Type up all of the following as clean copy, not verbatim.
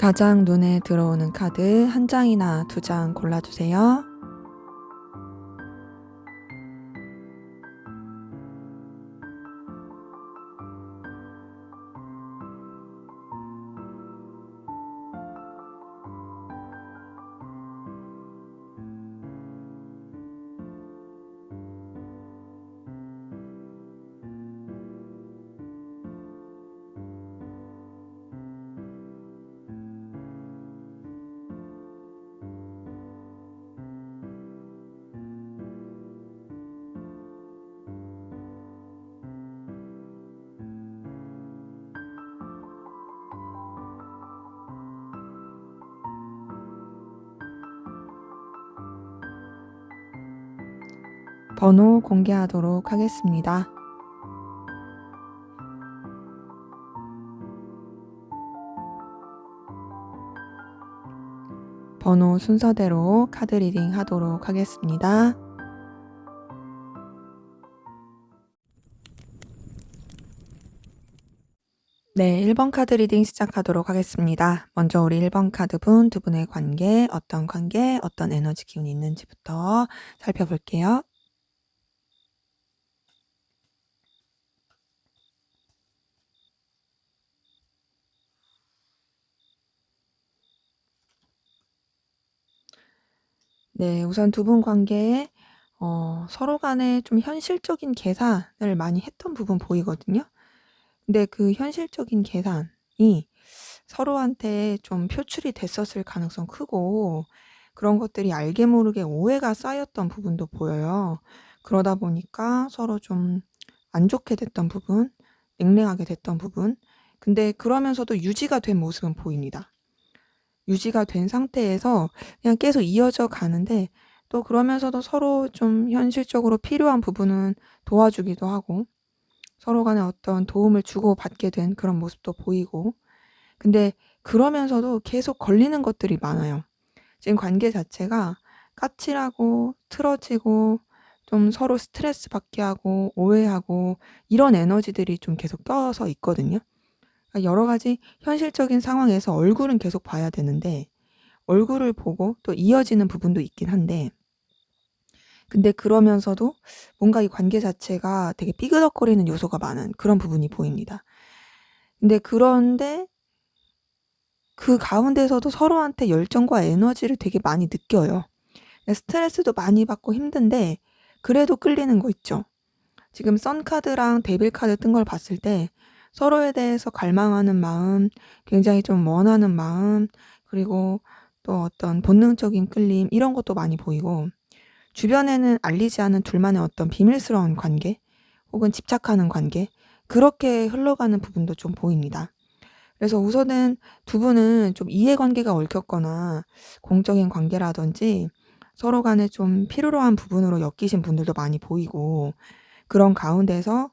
가장 눈에 들어오는 카드 한 장이나 두 장 골라주세요. 번호 공개하도록 하겠습니다. 번호 순서대로 카드 리딩 하도록 하겠습니다. 네, 1번 카드 리딩 시작하도록 하겠습니다. 먼저 우리 1번 카드분 두 분의 관계, 어떤 에너지 기운이 있는지부터 살펴볼게요. 네, 우선 두 분 관계에 서로 간에 좀 현실적인 계산을 많이 했던 부분 보이거든요. 근데 그 현실적인 계산이 서로한테 좀 표출이 됐었을 가능성 크고, 그런 것들이 알게 모르게 오해가 쌓였던 부분도 보여요. 그러다 보니까 서로 좀 안 좋게 됐던 부분, 냉랭하게 됐던 부분. 근데 그러면서도 유지가 된 모습은 보입니다. 유지가 된 상태에서 그냥 계속 이어져 가는데, 또 그러면서도 서로 좀 현실적으로 필요한 부분은 도와주기도 하고, 서로 간에 어떤 도움을 주고받게 된 그런 모습도 보이고, 근데 그러면서도 계속 걸리는 것들이 많아요. 지금 관계 자체가 까칠하고 틀어지고 좀 서로 스트레스 받게 하고 오해하고 이런 에너지들이 좀 계속 껴서 있거든요. 그러니까 여러 가지 현실적인 상황에서 얼굴은 계속 봐야 되는데, 얼굴을 보고 또 이어지는 부분도 있긴 한데, 근데 그러면서도 뭔가 이 관계 자체가 되게 삐그덕거리는 요소가 많은 그런 부분이 보입니다. 그런데 그 가운데서도 서로한테 열정과 에너지를 되게 많이 느껴요. 스트레스도 많이 받고 힘든데 그래도 끌리는 거 있죠. 지금 선카드랑 데빌카드 뜬 걸 봤을 때 서로에 대해서 갈망하는 마음, 굉장히 좀 원하는 마음, 그리고 또 어떤 본능적인 끌림, 이런 것도 많이 보이고, 주변에는 알리지 않은 둘만의 어떤 비밀스러운 관계 혹은 집착하는 관계, 그렇게 흘러가는 부분도 좀 보입니다. 그래서 우선은 두 분은 좀 이해관계가 얽혔거나 공적인 관계라든지 서로 간에 좀 필요로 한 부분으로 엮이신 분들도 많이 보이고, 그런 가운데서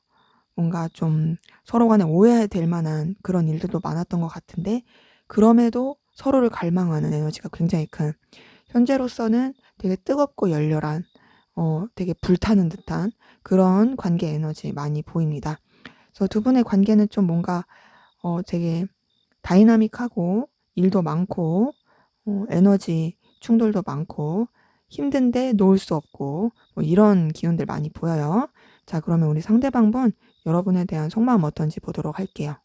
뭔가 좀 서로 간에 오해될 만한 그런 일들도 많았던 것 같은데, 그럼에도 서로를 갈망하는 에너지가 굉장히 큰, 현재로서는 되게 뜨겁고 열렬한, 되게 불타는 듯한 그런 관계 에너지 많이 보입니다. 그래서 두 분의 관계는 좀 뭔가 되게 다이나믹하고 일도 많고, 에너지 충돌도 많고, 힘든데 놓을 수 없고, 뭐 이런 기운들 많이 보여요. 자, 그러면 우리 상대방분 여러분에 대한 속마음 어떤지 보도록 할게요.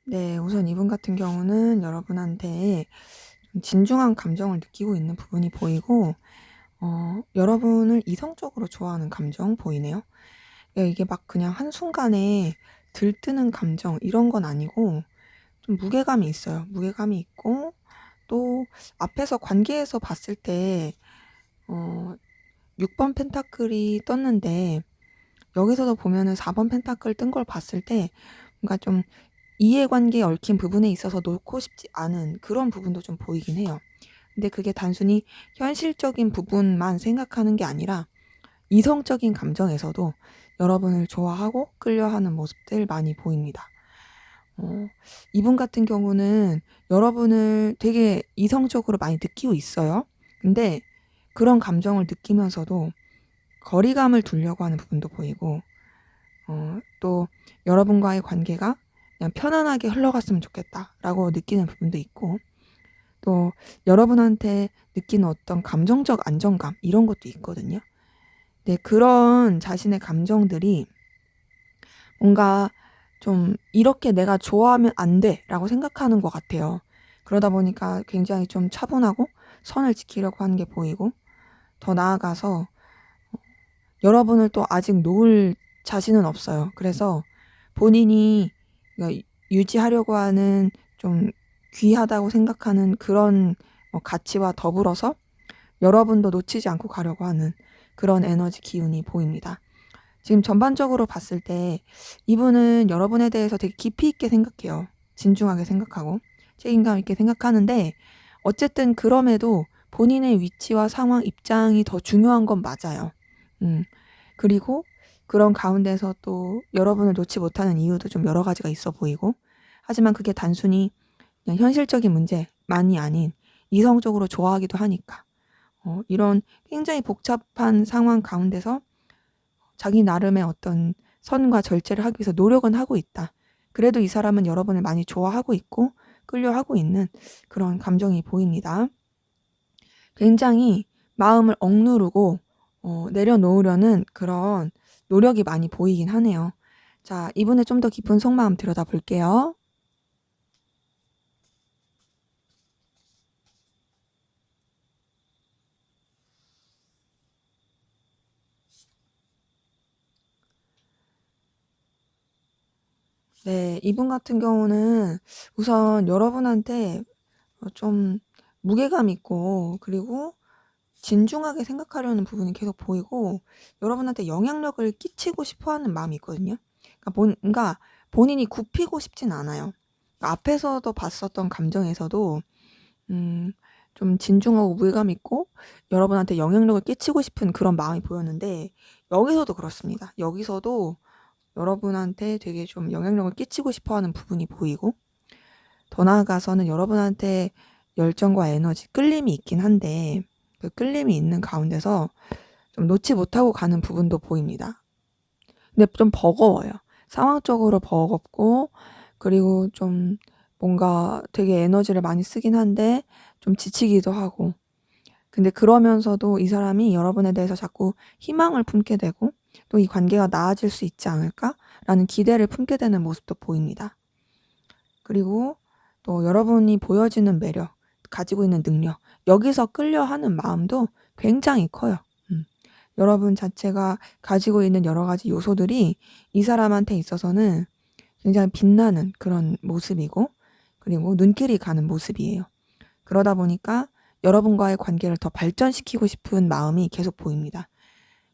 네, 우선 이분 같은 경우는 여러분한테 좀 진중한 감정을 느끼고 있는 부분이 보이고, 여러분을 이성적으로 좋아하는 감정 보이네요. 이게 막 그냥 한순간에 들뜨는 감정 이런 건 아니고, 좀 무게감이 있어요. 무게감이 있고, 또 앞에서 관계에서 봤을 때 6번 펜타클이 떴는데, 여기서도 보면은 4번 펜타클 뜬 걸 봤을 때 뭔가 좀 이해관계에 얽힌 부분에 있어서 놓고 싶지 않은 그런 부분도 좀 보이긴 해요. 근데 그게 단순히 현실적인 부분만 생각하는 게 아니라 이성적인 감정에서도 여러분을 좋아하고 끌려하는 모습들 많이 보입니다. 어 이분 같은 경우는 여러분을 되게 이성적으로 많이 느끼고 있어요. 근데 그런 감정을 느끼면서도 거리감을 두려고 하는 부분도 보이고 또 여러분과의 관계가 그냥 '편안하게 흘러갔으면 좋겠다.'라고 느끼는 부분도 있고, 또 여러분한테 느끼는 어떤 감정적 안정감 이런 것도 있거든요. 네, 그런 자신의 감정들이 뭔가 좀 '이렇게 내가 좋아하면 안 돼.'라고 생각하는 것 같아요. 그러다 보니까 굉장히 좀 차분하고 선을 지키려고 하는 게 보이고, 더 나아가서 여러분을 또 아직 놓을 자신은 없어요. 그래서 본인이 그러니까 유지하려고 하는 좀 귀하다고 생각하는 그런 가치와 더불어서 여러분도 놓치지 않고 가려고 하는 그런 에너지 기운이 보입니다. 지금 전반적으로 봤을 때 이분은 여러분에 대해서 되게 깊이 있게 생각해요. 진중하게 생각하고 책임감 있게 생각하는데, 어쨌든 그럼에도 본인의 위치와 상황, 입장이 더 중요한 건 맞아요. 음. 그리고 그런 가운데서 또 여러분을 놓지 못하는 이유도 좀 여러 가지가 있어 보이고, 하지만 그게 단순히 그냥 현실적인 문제만이 아닌 이성적으로 좋아하기도 하니까 이런 굉장히 복잡한 상황 가운데서 자기 나름의 어떤 선과 절제를 하기 위해서 노력은 하고 있다. 그래도 이 사람은 여러분을 많이 좋아하고 있고 끌려하고 있는 그런 감정이 보입니다. 굉장히 마음을 억누르고 내려놓으려는 그런 노력이 많이 보이긴 하네요. 자, 이분의 좀 더 깊은 속마음 들여다볼게요. 네, 이분 같은 경우는 우선 여러분한테 좀 무게감 있고, 그리고 진중하게 생각하려는 부분이 계속 보이고, 여러분한테 영향력을 끼치고 싶어 하는 마음이 있거든요. 그러니까 뭔가 본인이 굽히고 싶진 않아요. 그러니까 앞에서도 봤었던 감정에서도 음, 좀 진중하고 무게감 있고 여러분한테 영향력을 끼치고 싶은 그런 마음이 보였는데, 여기서도 그렇습니다. 여기서도 여러분한테 되게 좀 영향력을 끼치고 싶어 하는 부분이 보이고, 더 나아가서는 여러분한테 열정과 에너지, 끌림이 있긴 한데 그 끌림이 있는 가운데서 좀 놓지 못하고 가는 부분도 보입니다. 근데 좀 버거워요. 상황적으로 버겁고, 그리고 좀 뭔가 되게 에너지를 많이 쓰긴 한데 좀 지치기도 하고, 근데 그러면서도 이 사람이 여러분에 대해서 자꾸 희망을 품게 되고 또 이 관계가 나아질 수 있지 않을까라는 기대를 품게 되는 모습도 보입니다. 그리고 또 여러분이 보여지는 매력, 가지고 있는 능력, 여기서 끌려하는 마음도 굉장히 커요. 여러분 자체가 가지고 있는 여러 가지 요소들이 이 사람한테 있어서는 굉장히 빛나는 그런 모습이고, 그리고 눈길이 가는 모습이에요. 그러다 보니까 여러분과의 관계를 더 발전시키고 싶은 마음이 계속 보입니다.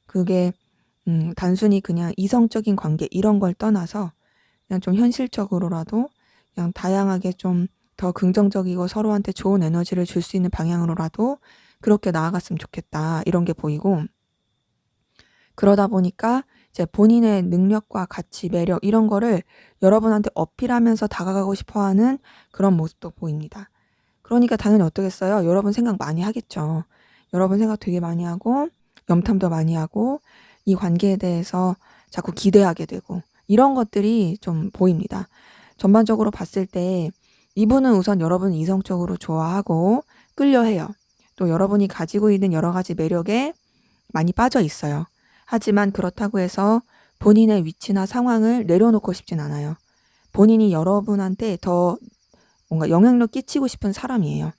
그게 단순히 그냥 이성적인 관계 이런 걸 떠나서 그냥 좀 현실적으로라도 그냥 다양하게 좀 더 긍정적이고 서로한테 좋은 에너지를 줄 수 있는 방향으로라도 그렇게 나아갔으면 좋겠다, 이런 게 보이고, 그러다 보니까 이제 본인의 능력과 가치, 매력 이런 거를 여러분한테 어필하면서 다가가고 싶어 하는 그런 모습도 보입니다. 그러니까 당연히 어떠겠어요? 여러분 생각 많이 하겠죠. 여러분 생각 되게 많이 하고 염탐도 많이 하고 이 관계에 대해서 자꾸 기대하게 되고, 이런 것들이 좀 보입니다. 전반적으로 봤을 때 이분은 우선 여러분을 이성적으로 좋아하고 끌려해요. 또 여러분이 가지고 있는 여러 가지 매력에 많이 빠져 있어요. 하지만 그렇다고 해서 본인의 위치나 상황을 내려놓고 싶진 않아요. 본인이 여러분한테 더 뭔가 영향력 끼치고 싶은 사람이에요.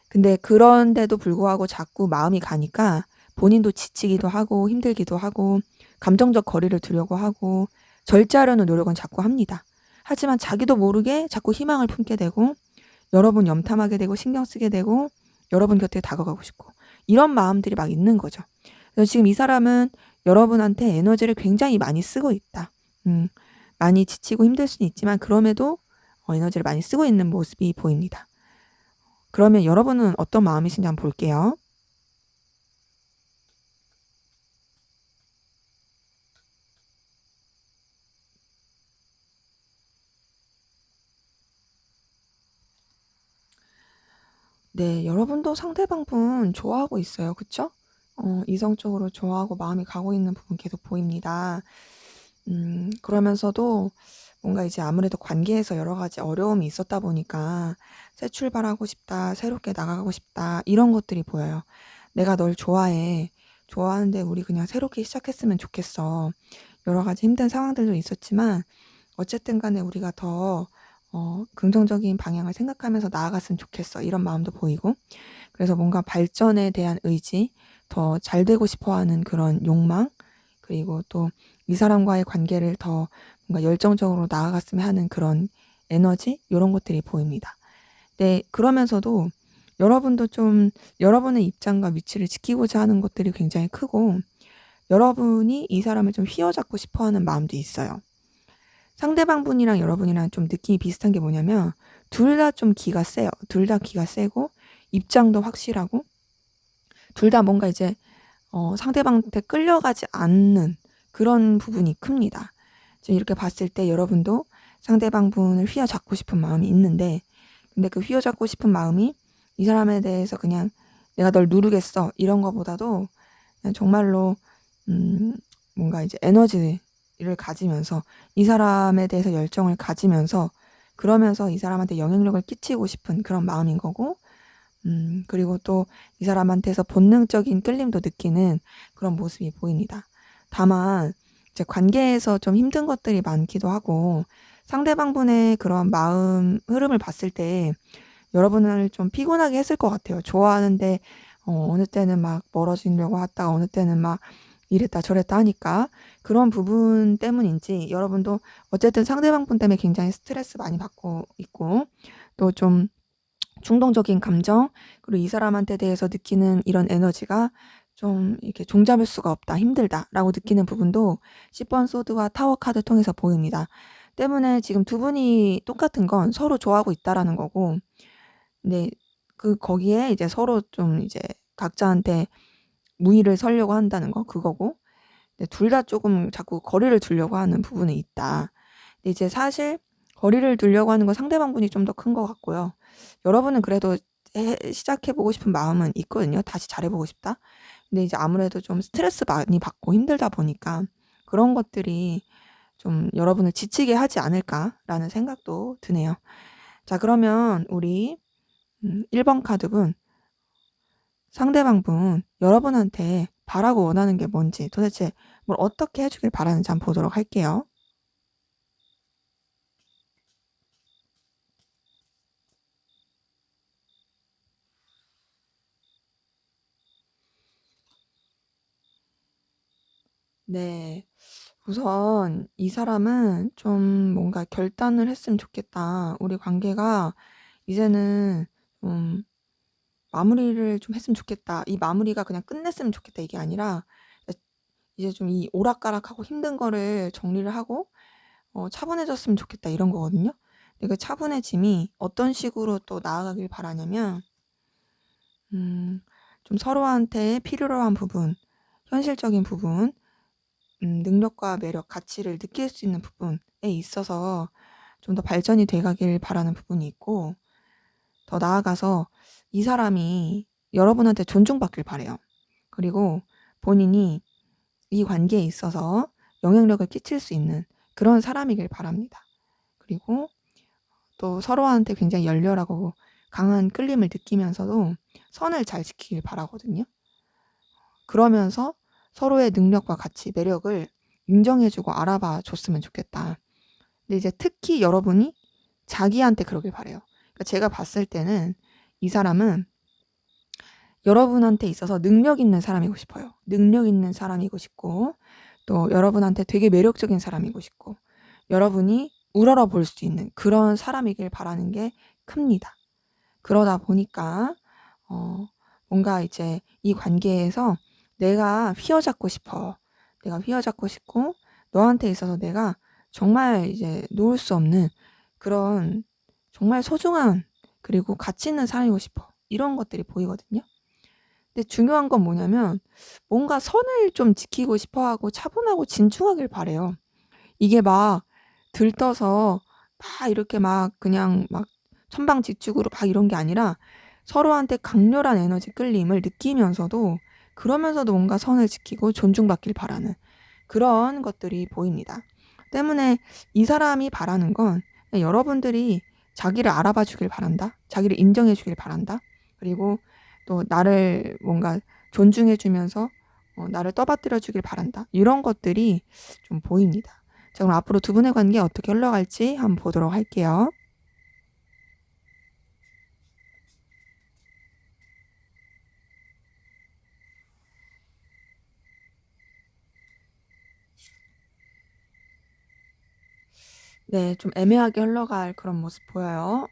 근데 그런데도 불구하고 자꾸 마음이 가니까 본인도 지치기도 하고 힘들기도 하고 감정적 거리를 두려고 하고 절제하려는 노력은 자꾸 합니다. 하지만 자기도 모르게 자꾸 희망을 품게 되고 여러분 염탐하게 되고 신경 쓰게 되고 여러분 곁에 다가가고 싶고, 이런 마음들이 막 있는 거죠. 그래서 지금 이 사람은 여러분한테 에너지를 굉장히 많이 쓰고 있다. 많이 지치고 힘들 수는 있지만 그럼에도 에너지를 많이 쓰고 있는 모습이 보입니다. 그러면 여러분은 어떤 마음이신지 한번 볼게요. 네, 여러분도 상대방분 좋아하고 있어요. 그쵸? 이성적으로 좋아하고 마음이 가고 있는 부분 계속 보입니다. 그러면서도 뭔가 이제 아무래도 관계에서 여러 가지 어려움이 있었다 보니까 새 출발하고 싶다, 새롭게 나가고 싶다, 이런 것들이 보여요. 내가 널 좋아해. 좋아하는데 우리 그냥 새롭게 시작했으면 좋겠어. 여러 가지 힘든 상황들도 있었지만 어쨌든 간에 우리가 더 긍정적인 방향을 생각하면서 나아갔으면 좋겠어. 이런 마음도 보이고. 그래서 뭔가 발전에 대한 의지, 더 잘 되고 싶어 하는 그런 욕망, 그리고 또 이 사람과의 관계를 더 뭔가 열정적으로 나아갔으면 하는 그런 에너지, 이런 것들이 보입니다. 네, 그러면서도 여러분도 좀 여러분의 입장과 위치를 지키고자 하는 것들이 굉장히 크고, 여러분이 이 사람을 좀 휘어잡고 싶어 하는 마음도 있어요. 상대방 분이랑 여러분이랑 좀 느낌이 비슷한 게 뭐냐면, 둘 다 좀 기가 세요. 둘 다 기가 세고, 입장도 확실하고, 둘 다 뭔가 이제 상대방한테 끌려가지 않는 그런 부분이 큽니다. 지금 이렇게 봤을 때 여러분도 상대방 분을 휘어잡고 싶은 마음이 있는데, 근데 그 휘어잡고 싶은 마음이 이 사람에 대해서 그냥 내가 널 누르겠어 이런 거보다도 그냥 정말로 뭔가 이제 에너지를 가지면서 이 사람에 대해서 열정을 가지면서, 그러면서 이 사람한테 영향력을 끼치고 싶은 그런 마음인 거고, 그리고 또 이 사람한테서 본능적인 끌림도 느끼는 그런 모습이 보입니다. 다만 이제 관계에서 좀 힘든 것들이 많기도 하고, 상대방 분의 그런 마음 흐름을 봤을 때 여러분을 좀 피곤하게 했을 것 같아요. 좋아하는데 어느 때는 막 멀어지려고 하다가 어느 때는 막 이랬다 저랬다 하니까, 그런 부분 때문인지 여러분도 어쨌든 상대방 분 때문에 굉장히 스트레스 많이 받고 있고, 또 좀 충동적인 감정, 그리고 이 사람한테 대해서 느끼는 이런 에너지가 좀 이렇게 종잡을 수가 없다, 힘들다라고 느끼는 부분도 10번 소드와 타워 카드 통해서 보입니다. 때문에 지금 두 분이 똑같은 건 서로 좋아하고 있다라는 거고, 근데 거기에 이제 서로 좀 이제 각자한테 무의를 설려고 한다는 거, 그거고, 둘 다 조금 자꾸 거리를 두려고 하는 부분이 있다. 근데 이제 사실 거리를 두려고 하는 건 상대방 분이 좀 더 큰 것 같고요. 여러분은 그래도 시작해보고 싶은 마음은 있거든요. 다시 잘해보고 싶다. 근데 이제 아무래도 좀 스트레스 많이 받고 힘들다 보니까 그런 것들이 좀 여러분을 지치게 하지 않을까라는 생각도 드네요. 자, 그러면 우리 1번 카드분, 상대방 분, 여러분한테 바라고 원하는 게 뭔지, 도대체 뭘 어떻게 해주길 바라는지 한번 보도록 할게요. 네. 우선 이 사람은 좀 뭔가 결단을 했으면 좋겠다. 우리 관계가 이제는 좀 마무리를 좀 했으면 좋겠다. 이 마무리가 그냥 끝냈으면 좋겠다, 이게 아니라 이제 좀 이 오락가락하고 힘든 거를 정리를 하고 차분해졌으면 좋겠다, 이런 거거든요. 근데 그 차분해짐이 어떤 식으로 또 나아가길 바라냐면, 좀 서로한테 필요로 한 부분, 현실적인 부분, 능력과 매력, 가치를 느낄 수 있는 부분에 있어서 좀 더 발전이 돼가길 바라는 부분이 있고, 더 나아가서 이 사람이 여러분한테 존중받길 바래요. 그리고 본인이 이 관계에 있어서 영향력을 끼칠 수 있는 그런 사람이길 바랍니다. 그리고 또 서로한테 굉장히 열렬하고 강한 끌림을 느끼면서도 선을 잘 지키길 바라거든요. 그러면서 서로의 능력과 가치, 매력을 인정해주고 알아봐 줬으면 좋겠다. 근데 이제 특히 여러분이 자기한테 그러길 바래요. 그러니까 제가 봤을 때는 이 사람은 여러분한테 있어서 능력 있는 사람이고 싶어요. 능력 있는 사람이고 싶고, 또 여러분한테 되게 매력적인 사람이고 싶고, 여러분이 우러러 볼 수 있는 그런 사람이길 바라는 게 큽니다. 그러다 보니까 뭔가 이제 이 관계에서 내가 휘어잡고 싶어. 내가 휘어잡고 싶고, 너한테 있어서 내가 정말 이제 놓을 수 없는 그런 정말 소중한, 그리고 가치 있는 사람이고 싶어. 이런 것들이 보이거든요. 근데 중요한 건 뭐냐면, 뭔가 선을 좀 지키고 싶어 하고 차분하고 진중하길 바래요. 이게 막 들떠서 막 이렇게 막 그냥 막 천방지축으로 막 이런 게 아니라 서로한테 강렬한 에너지 끌림을 느끼면서도 그러면서도 뭔가 선을 지키고 존중받길 바라는 그런 것들이 보입니다. 때문에 이 사람이 바라는 건 여러분들이 자기를 알아봐 주길 바란다. 자기를 인정해 주길 바란다. 그리고 또 나를 뭔가 존중해 주면서 나를 떠받들여 주길 바란다. 이런 것들이 좀 보입니다. 자, 그럼 앞으로 두 분의 관계 어떻게 흘러갈지 한번 보도록 할게요. 네, 좀 애매하게 흘러갈 그런 모습 보여요.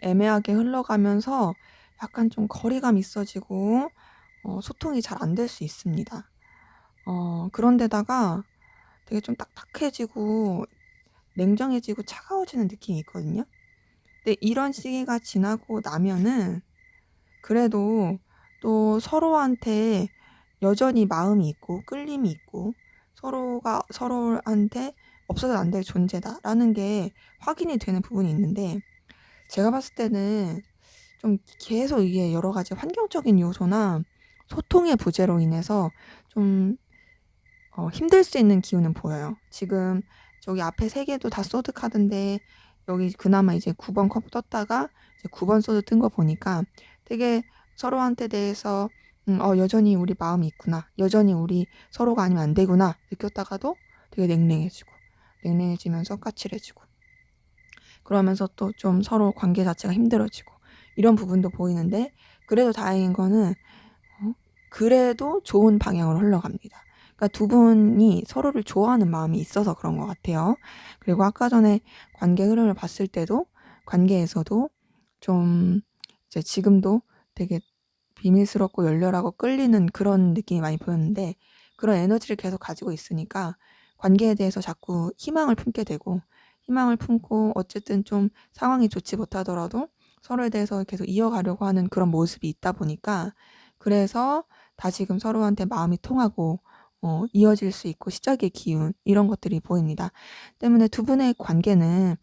애매하게 흘러가면서 약간 좀 거리감 있어지고 소통이 잘 안 될 수 있습니다. 그런데다가 되게 좀 딱딱해지고 냉정해지고 차가워지는 느낌이 있거든요. 근데 이런 시기가 지나고 나면은 그래도 또 서로한테 여전히 마음이 있고 끌림이 있고 서로가 서로한테 없어서는 안 될 존재다라는 게 확인이 되는 부분이 있는데 제가 봤을 때는 좀 계속 이게 여러 가지 환경적인 요소나 소통의 부재로 인해서 좀 힘들 수 있는 기운은 보여요. 지금 저기 앞에 3개도 다 소드 카드인데 여기 그나마 이제 9번 컵 떴다가 이제 9번 소드 뜬 거 보니까 되게 서로한테 대해서 여전히 우리 마음이 있구나. 여전히 우리 서로가 아니면 안 되구나. 느꼈다가도 되게 냉랭해지고 냉랭해지면서 까칠해지고 그러면서 또 좀 서로 관계 자체가 힘들어지고 이런 부분도 보이는데 그래도 다행인 거는 그래도 좋은 방향으로 흘러갑니다. 그러니까 두 분이 서로를 좋아하는 마음이 있어서 그런 것 같아요. 그리고 아까 전에 관계 흐름을 봤을 때도 관계에서도 좀 이제 지금도 되게 비밀스럽고 열렬하고 끌리는 그런 느낌이 많이 보였는데 그런 에너지를 계속 가지고 있으니까 관계에 대해서 자꾸 희망을 품게 되고 희망을 품고 어쨌든 좀 상황이 좋지 못하더라도 서로에 대해서 계속 이어가려고 하는 그런 모습이 있다 보니까 그래서 다시금 서로한테 마음이 통하고 이어질 수 있고 시작의 기운 이런 것들이 보입니다. 때문에 두 분의 관계는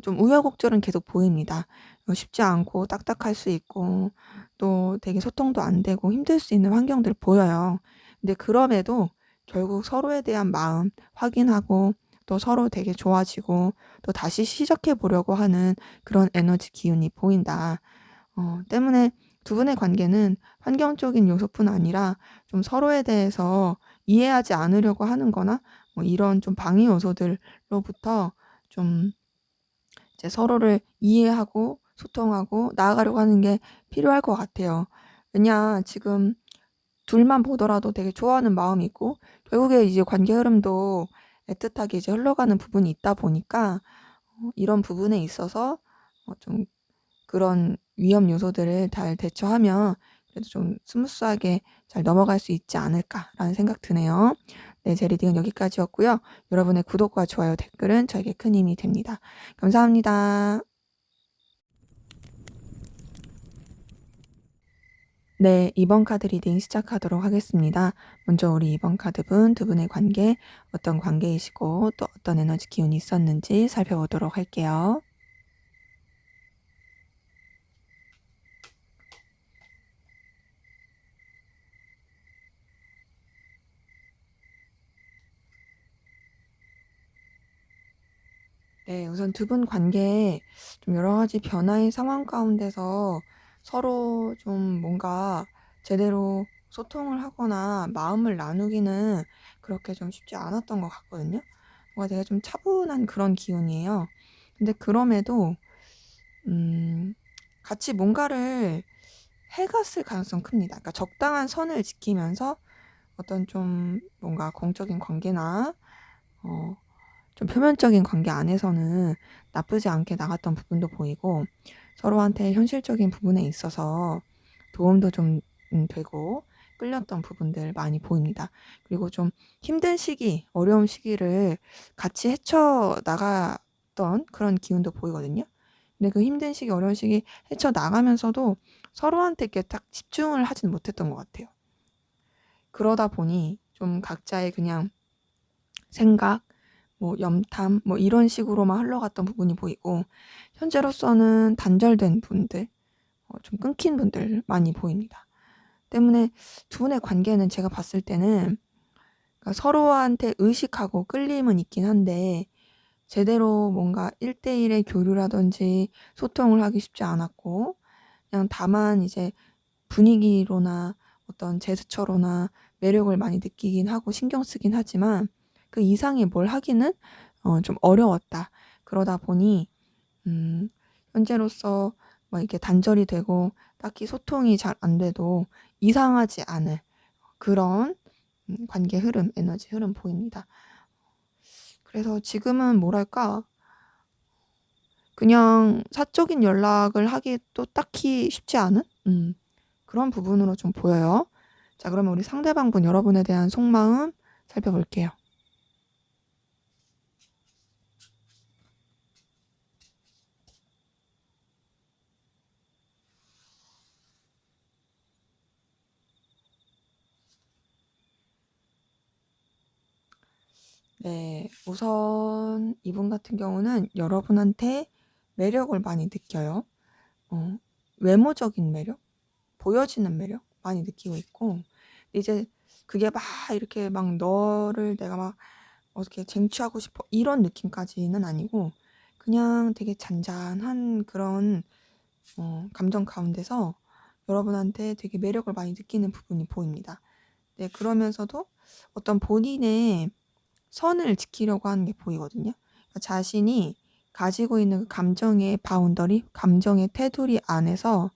좀 우여곡절은 계속 보입니다. 쉽지 않고 딱딱할 수 있고 또 되게 소통도 안 되고 힘들 수 있는 환경들 보여요. 근데 그럼에도 결국 서로에 대한 마음 확인하고 또 서로 되게 좋아지고 또 다시 시작해 보려고 하는 그런 에너지 기운이 보인다. 때문에 두 분의 관계는 환경적인 요소뿐 아니라 좀 서로에 대해서 이해하지 않으려고 하는 거나 뭐 이런 좀 방해 요소들로부터 좀 이제 서로를 이해하고 소통하고 나아가려고 하는 게 필요할 것 같아요. 왜냐 지금 둘만 보더라도 되게 좋아하는 마음이 있고 결국에 이제 관계 흐름도 애틋하게 이제 흘러가는 부분이 있다 보니까 이런 부분에 있어서 좀 그런 위험 요소들을 잘 대처하면 그래도 좀 스무스하게 잘 넘어갈 수 있지 않을까라는 생각 드네요. 네, 제 리딩은 여기까지였고요. 여러분의 구독과 좋아요, 댓글은 저에게 큰 힘이 됩니다. 감사합니다. 네, 이번 카드 리딩 시작하도록 하겠습니다. 먼저 우리 이번 카드분 두 분의 관계, 어떤 관계이시고 또 어떤 에너지 기운이 있었는지 살펴보도록 할게요. 네, 우선 두 분 관계에 좀 여러 가지 변화의 상황 가운데서 서로 좀 뭔가 제대로 소통을 하거나 마음을 나누기는 그렇게 좀 쉽지 않았던 것 같거든요. 뭔가 되게 좀 차분한 그런 기운이에요. 근데 그럼에도 같이 뭔가를 해갔을 가능성 큽니다. 그러니까 적당한 선을 지키면서 어떤 좀 뭔가 공적인 관계나 어, 좀 표면적인 관계 안에서는 나쁘지 않게 나갔던 부분도 보이고 서로한테 현실적인 부분에 있어서 도움도 좀 되고 끌렸던 부분들 많이 보입니다. 그리고 좀 힘든 시기, 어려운 시기를 같이 헤쳐나갔던 그런 기운도 보이거든요. 근데 그 힘든 시기, 어려운 시기 헤쳐나가면서도 서로한테 이렇게 딱 집중을 하진 못했던 것 같아요. 그러다 보니 좀 각자의 그냥 생각, 뭐 염탐 뭐 이런 식으로만 흘러갔던 부분이 보이고 현재로서는 단절된 분들 좀 끊긴 분들 많이 보입니다. 때문에 두 분의 관계는 제가 봤을 때는 그러니까 서로한테 의식하고 끌림은 있긴 한데 제대로 뭔가 1대1의 교류라든지 소통을 하기 쉽지 않았고 그냥 다만 이제 분위기로나 어떤 제스처로나 매력을 많이 느끼긴 하고 신경 쓰긴 하지만 그 이상의 뭘 하기는 좀 어려웠다. 그러다 보니 현재로서 뭐 이렇게 단절이 되고 딱히 소통이 잘 안 돼도 이상하지 않을 그런 관계 흐름, 에너지 흐름 보입니다. 그래서 지금은 뭐랄까 그냥 사적인 연락을 하기도 딱히 쉽지 않은 그런 부분으로 좀 보여요. 자, 그러면 우리 상대방분 여러분에 대한 속마음 살펴볼게요. 네, 우선 이분 같은 경우는 여러분한테 매력을 많이 느껴요. 외모적인 매력, 보여지는 매력 많이 느끼고 있고 이제 그게 막 이렇게 막 너를 내가 막 어떻게 쟁취하고 싶어 이런 느낌까지는 아니고 그냥 되게 잔잔한 그런 감정 가운데서 여러분한테 되게 매력을 많이 느끼는 부분이 보입니다. 네, 그러면서도 어떤 본인의 선을 지키려고 하는 게 보이거든요. 그러니까 자신이 가지고 있는 그 감정의 바운더리, 감정의 테두리 안에서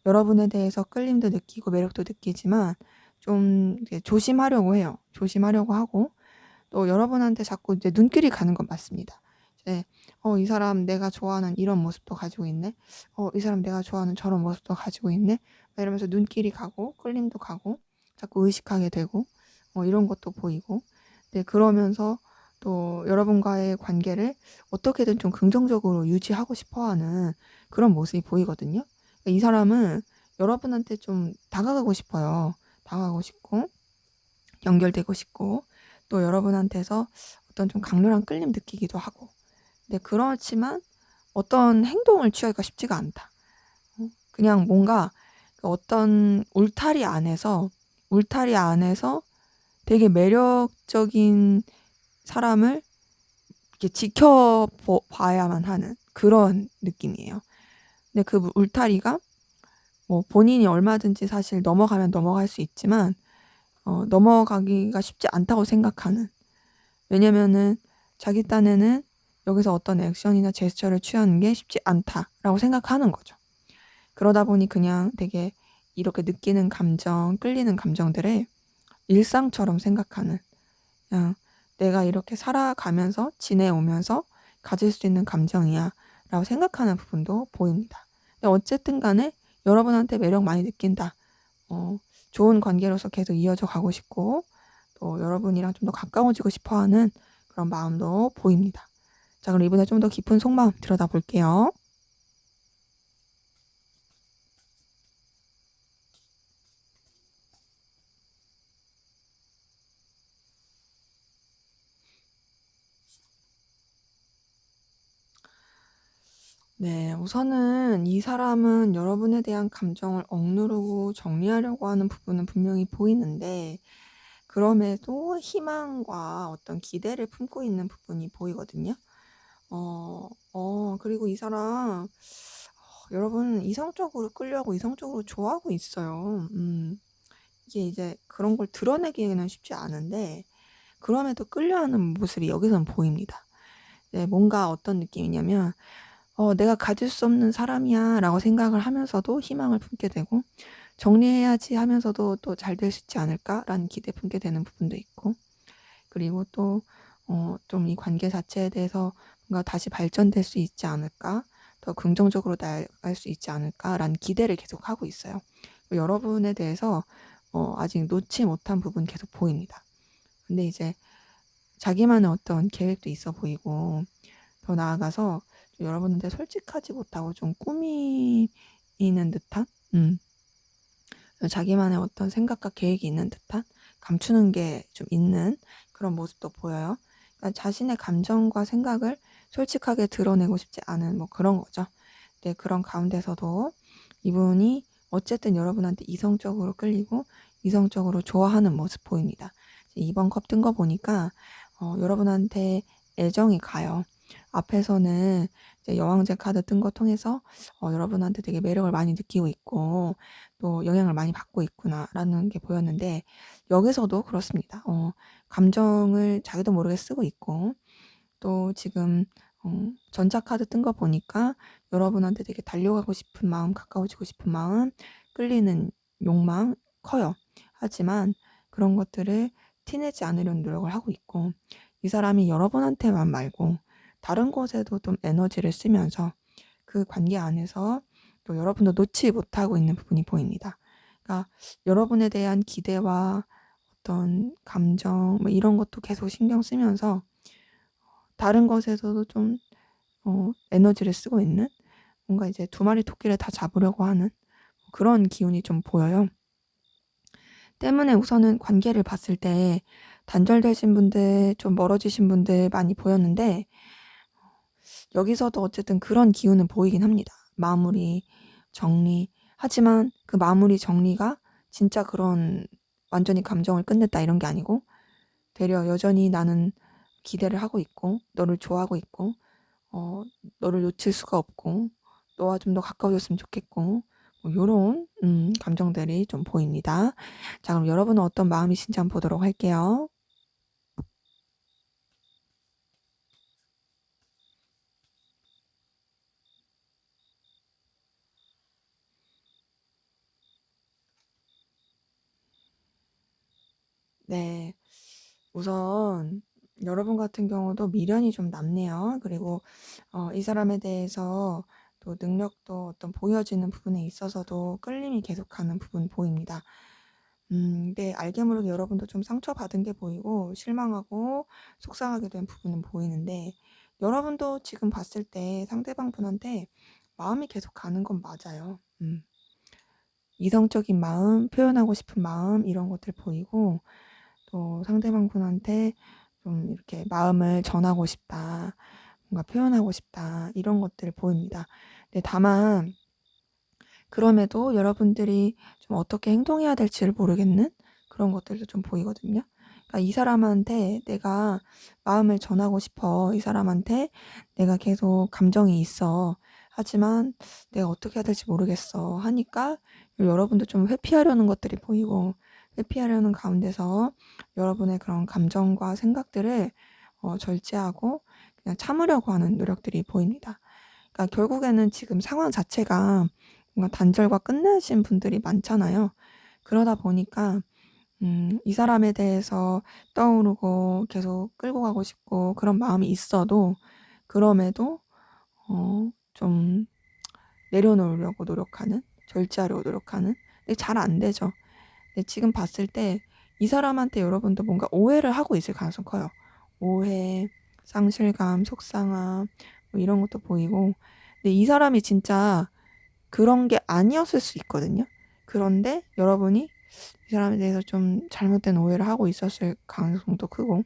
여러분에 대해서 끌림도 느끼고 매력도 느끼지만 좀 조심하려고 해요. 조심하려고 하고 또 여러분한테 자꾸 이제 눈길이 가는 건 맞습니다. 이제 이 사람 내가 좋아하는 이런 모습도 가지고 있네. 이 사람 내가 좋아하는 저런 모습도 가지고 있네. 이러면서 눈길이 가고 끌림도 가고 자꾸 의식하게 되고 이런 것도 보이고 네, 그러면서 또 여러분과의 관계를 어떻게든 좀 긍정적으로 유지하고 싶어하는 그런 모습이 보이거든요. 이 사람은 여러분한테 좀 다가가고 싶어요. 다가가고 싶고 연결되고 싶고 또 여러분한테서 어떤 좀 강렬한 끌림 느끼기도 하고 근데 그렇지만 어떤 행동을 취하기가 쉽지가 않다. 그냥 뭔가 어떤 울타리 안에서 되게 매력적인 사람을 이렇게 지켜봐야만 하는 그런 느낌이에요. 근데 그 울타리가 뭐 본인이 얼마든지 사실 넘어가면 넘어갈 수 있지만 넘어가기가 쉽지 않다고 생각하는 왜냐면은 자기 딴에는 여기서 어떤 액션이나 제스처를 취하는 게 쉽지 않다라고 생각하는 거죠. 그러다 보니 그냥 되게 이렇게 느끼는 감정, 끌리는 감정들을 일상처럼 생각하는 그냥 내가 이렇게 살아가면서 지내오면서 가질 수 있는 감정이야 라고 생각하는 부분도 보입니다. 근데 어쨌든 간에 여러분한테 매력 많이 느낀다. 좋은 관계로서 계속 이어져 가고 싶고 또 여러분이랑 좀 더 가까워지고 싶어하는 그런 마음도 보입니다. 자, 그럼 이번에 좀 더 깊은 속마음 들여다볼게요. 네, 우선은 이 사람은 여러분에 대한 감정을 억누르고 정리하려고 하는 부분은 분명히 보이는데 그럼에도 희망과 어떤 기대를 품고 있는 부분이 보이거든요. 그리고 이 사람 여러분 이성적으로 끌려고 이성적으로 좋아하고 있어요. 이게 이제 그런 걸 드러내기는 쉽지 않은데 그럼에도 끌려하는 모습이 여기서는 보입니다. 네, 뭔가 어떤 느낌이냐면 내가 가질 수 없는 사람이야 라고 생각을 하면서도 희망을 품게 되고 정리해야지 하면서도 또 잘 될 수 있지 않을까라는 기대 품게 되는 부분도 있고 그리고 또 좀 이 관계 자체에 대해서 뭔가 다시 발전될 수 있지 않을까 더 긍정적으로 나아갈 수 있지 않을까라는 기대를 계속 하고 있어요. 여러분에 대해서 아직 놓지 못한 부분 계속 보입니다. 근데 이제 자기만의 어떤 계획도 있어 보이고 더 나아가서 여러분한테 솔직하지 못하고 좀 꾸미는 듯한 자기만의 어떤 생각과 계획이 있는 듯한 감추는 게 좀 있는 그런 모습도 보여요. 그러니까 자신의 감정과 생각을 솔직하게 드러내고 싶지 않은 뭐 그런 거죠. 네, 그런 가운데서도 이분이 어쨌든 여러분한테 이성적으로 끌리고 이성적으로 좋아하는 모습 보입니다. 2번 컵 뜬 거 보니까 여러분한테 애정이 가요. 앞에서는 이제 여왕제 카드 뜬 거 통해서 여러분한테 되게 매력을 많이 느끼고 있고 또 영향을 많이 받고 있구나라는 게 보였는데 여기서도 그렇습니다. 감정을 자기도 모르게 쓰고 있고 또 지금 전자 카드 뜬 거 보니까 여러분한테 되게 달려가고 싶은 마음, 가까워지고 싶은 마음, 끌리는 욕망 커요. 하지만 그런 것들을 티내지 않으려는 노력을 하고 있고 이 사람이 여러분한테만 말고 다른 곳에도 좀 에너지를 쓰면서 그 관계 안에서 또 여러분도 놓지 못하고 있는 부분이 보입니다. 그러니까 여러분에 대한 기대와 어떤 감정 뭐 이런 것도 계속 신경 쓰면서 다른 것에서도 좀 에너지를 쓰고 있는 뭔가 이제 두 마리 토끼를 다 잡으려고 하는 그런 기운이 좀 보여요. 때문에 우선은 관계를 봤을 때 단절되신 분들, 좀 멀어지신 분들 많이 보였는데 여기서도 어쨌든 그런 기운은 보이긴 합니다. 마무리, 정리. 하지만 그 마무리, 정리가 진짜 그런 완전히 감정을 끝냈다 이런 게 아니고 되려 여전히 나는 기대를 하고 있고 너를 좋아하고 있고 너를 놓칠 수가 없고 너와 좀 더 가까워졌으면 좋겠고 뭐 요런 감정들이 좀 보입니다. 자, 그럼 여러분은 어떤 마음이신지 한번 보도록 할게요. 네. 우선 여러분 같은 경우도 미련이 좀 남네요. 그리고 이 사람에 대해서 또 능력도 어떤 보여지는 부분에 있어서도 끌림이 계속가는 부분 보입니다. 근데 알게 모르게 여러분도 좀 상처받은 게 보이고 실망하고 속상하게 된 부분은 보이는데 여러분도 지금 봤을 때 상대방 분한테 마음이 계속 가는 건 맞아요. 이성적인 마음, 표현하고 싶은 마음 이런 것들 보이고 또 상대방 분한테 좀 이렇게 마음을 전하고 싶다, 뭔가 표현하고 싶다 이런 것들 보입니다. 근데 다만 그럼에도 여러분들이 좀 어떻게 행동해야 될지를 모르겠는 그런 것들도 좀 보이거든요. 그러니까 이 사람한테 내가 마음을 전하고 싶어. 이 사람한테 내가 계속 감정이 있어. 하지만 내가 어떻게 해야 될지 모르겠어. 하니까 여러분도 좀 회피하려는 것들이 보이고 회피하려는 가운데서 여러분의 그런 감정과 생각들을 절제하고 그냥 참으려고 하는 노력들이 보입니다. 그러니까 결국에는 지금 상황 자체가 뭔가 단절과 끝내신 분들이 많잖아요. 그러다 보니까 이 사람에 대해서 떠오르고 계속 끌고 가고 싶고 그런 마음이 있어도 그럼에도 좀 내려놓으려고 노력하는, 절제하려고 노력하는. 근데 잘 안 되죠. 근데 지금 봤을 때 이 사람한테 여러분도 뭔가 오해를 하고 있을 가능성이 커요. 오해, 상실감, 속상함 뭐 이런 것도 보이고 근데 이 사람이 진짜 그런 게 아니었을 수 있거든요. 그런데 여러분이 이 사람에 대해서 좀 잘못된 오해를 하고 있었을 가능성도 크고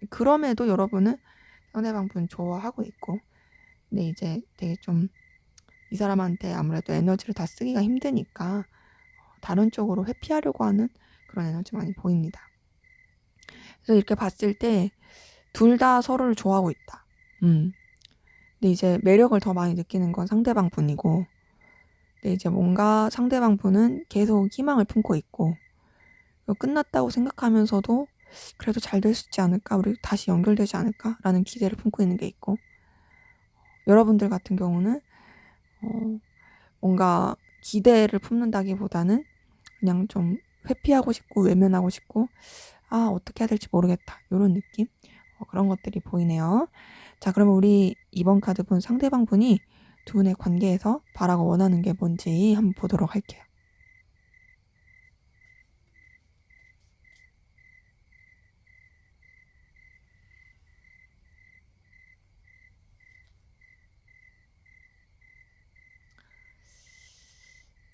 그럼에도 여러분은 상대방 분 좋아하고 있고 근데 이제 되게 좀 이 사람한테 아무래도 에너지를 다 쓰기가 힘드니까 다른 쪽으로 회피하려고 하는 그런 에너지 많이 보입니다. 그래서 이렇게 봤을 때 둘 다 서로를 좋아하고 있다. 근데 이제 매력을 더 많이 느끼는 건 상대방 분이고 근데 이제 뭔가 상대방 분은 계속 희망을 품고 있고 끝났다고 생각하면서도 그래도 잘 될 수 있지 않을까? 우리 다시 연결되지 않을까? 라는 기대를 품고 있는 게 있고 여러분들 같은 경우는 뭔가 기대를 품는다기보다는 그냥 좀 회피하고 싶고 외면하고 싶고 어떻게 해야 될지 모르겠다 이런 느낌 그런 것들이 보이네요. 자, 그러면 우리 이번 카드 본 상대방 분이 두 분의 관계에서 바라고 원하는 게 뭔지 한번 보도록 할게요.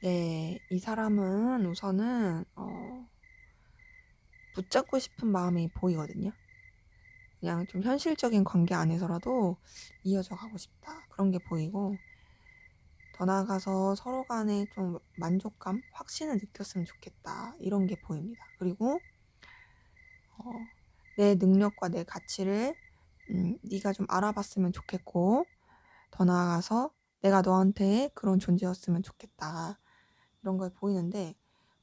네, 이 사람은 우선은 붙잡고 싶은 마음이 보이거든요. 그냥 좀 현실적인 관계 안에서라도 이어져 가고 싶다 그런 게 보이고 더 나아가서 서로 간에 좀 만족감, 확신을 느꼈으면 좋겠다. 이런 게 보입니다. 그리고 내 능력과 내 가치를 네가 좀 알아봤으면 좋겠고, 더 나아가서 내가 너한테 그런 존재였으면 좋겠다. 이런 걸 보이는데,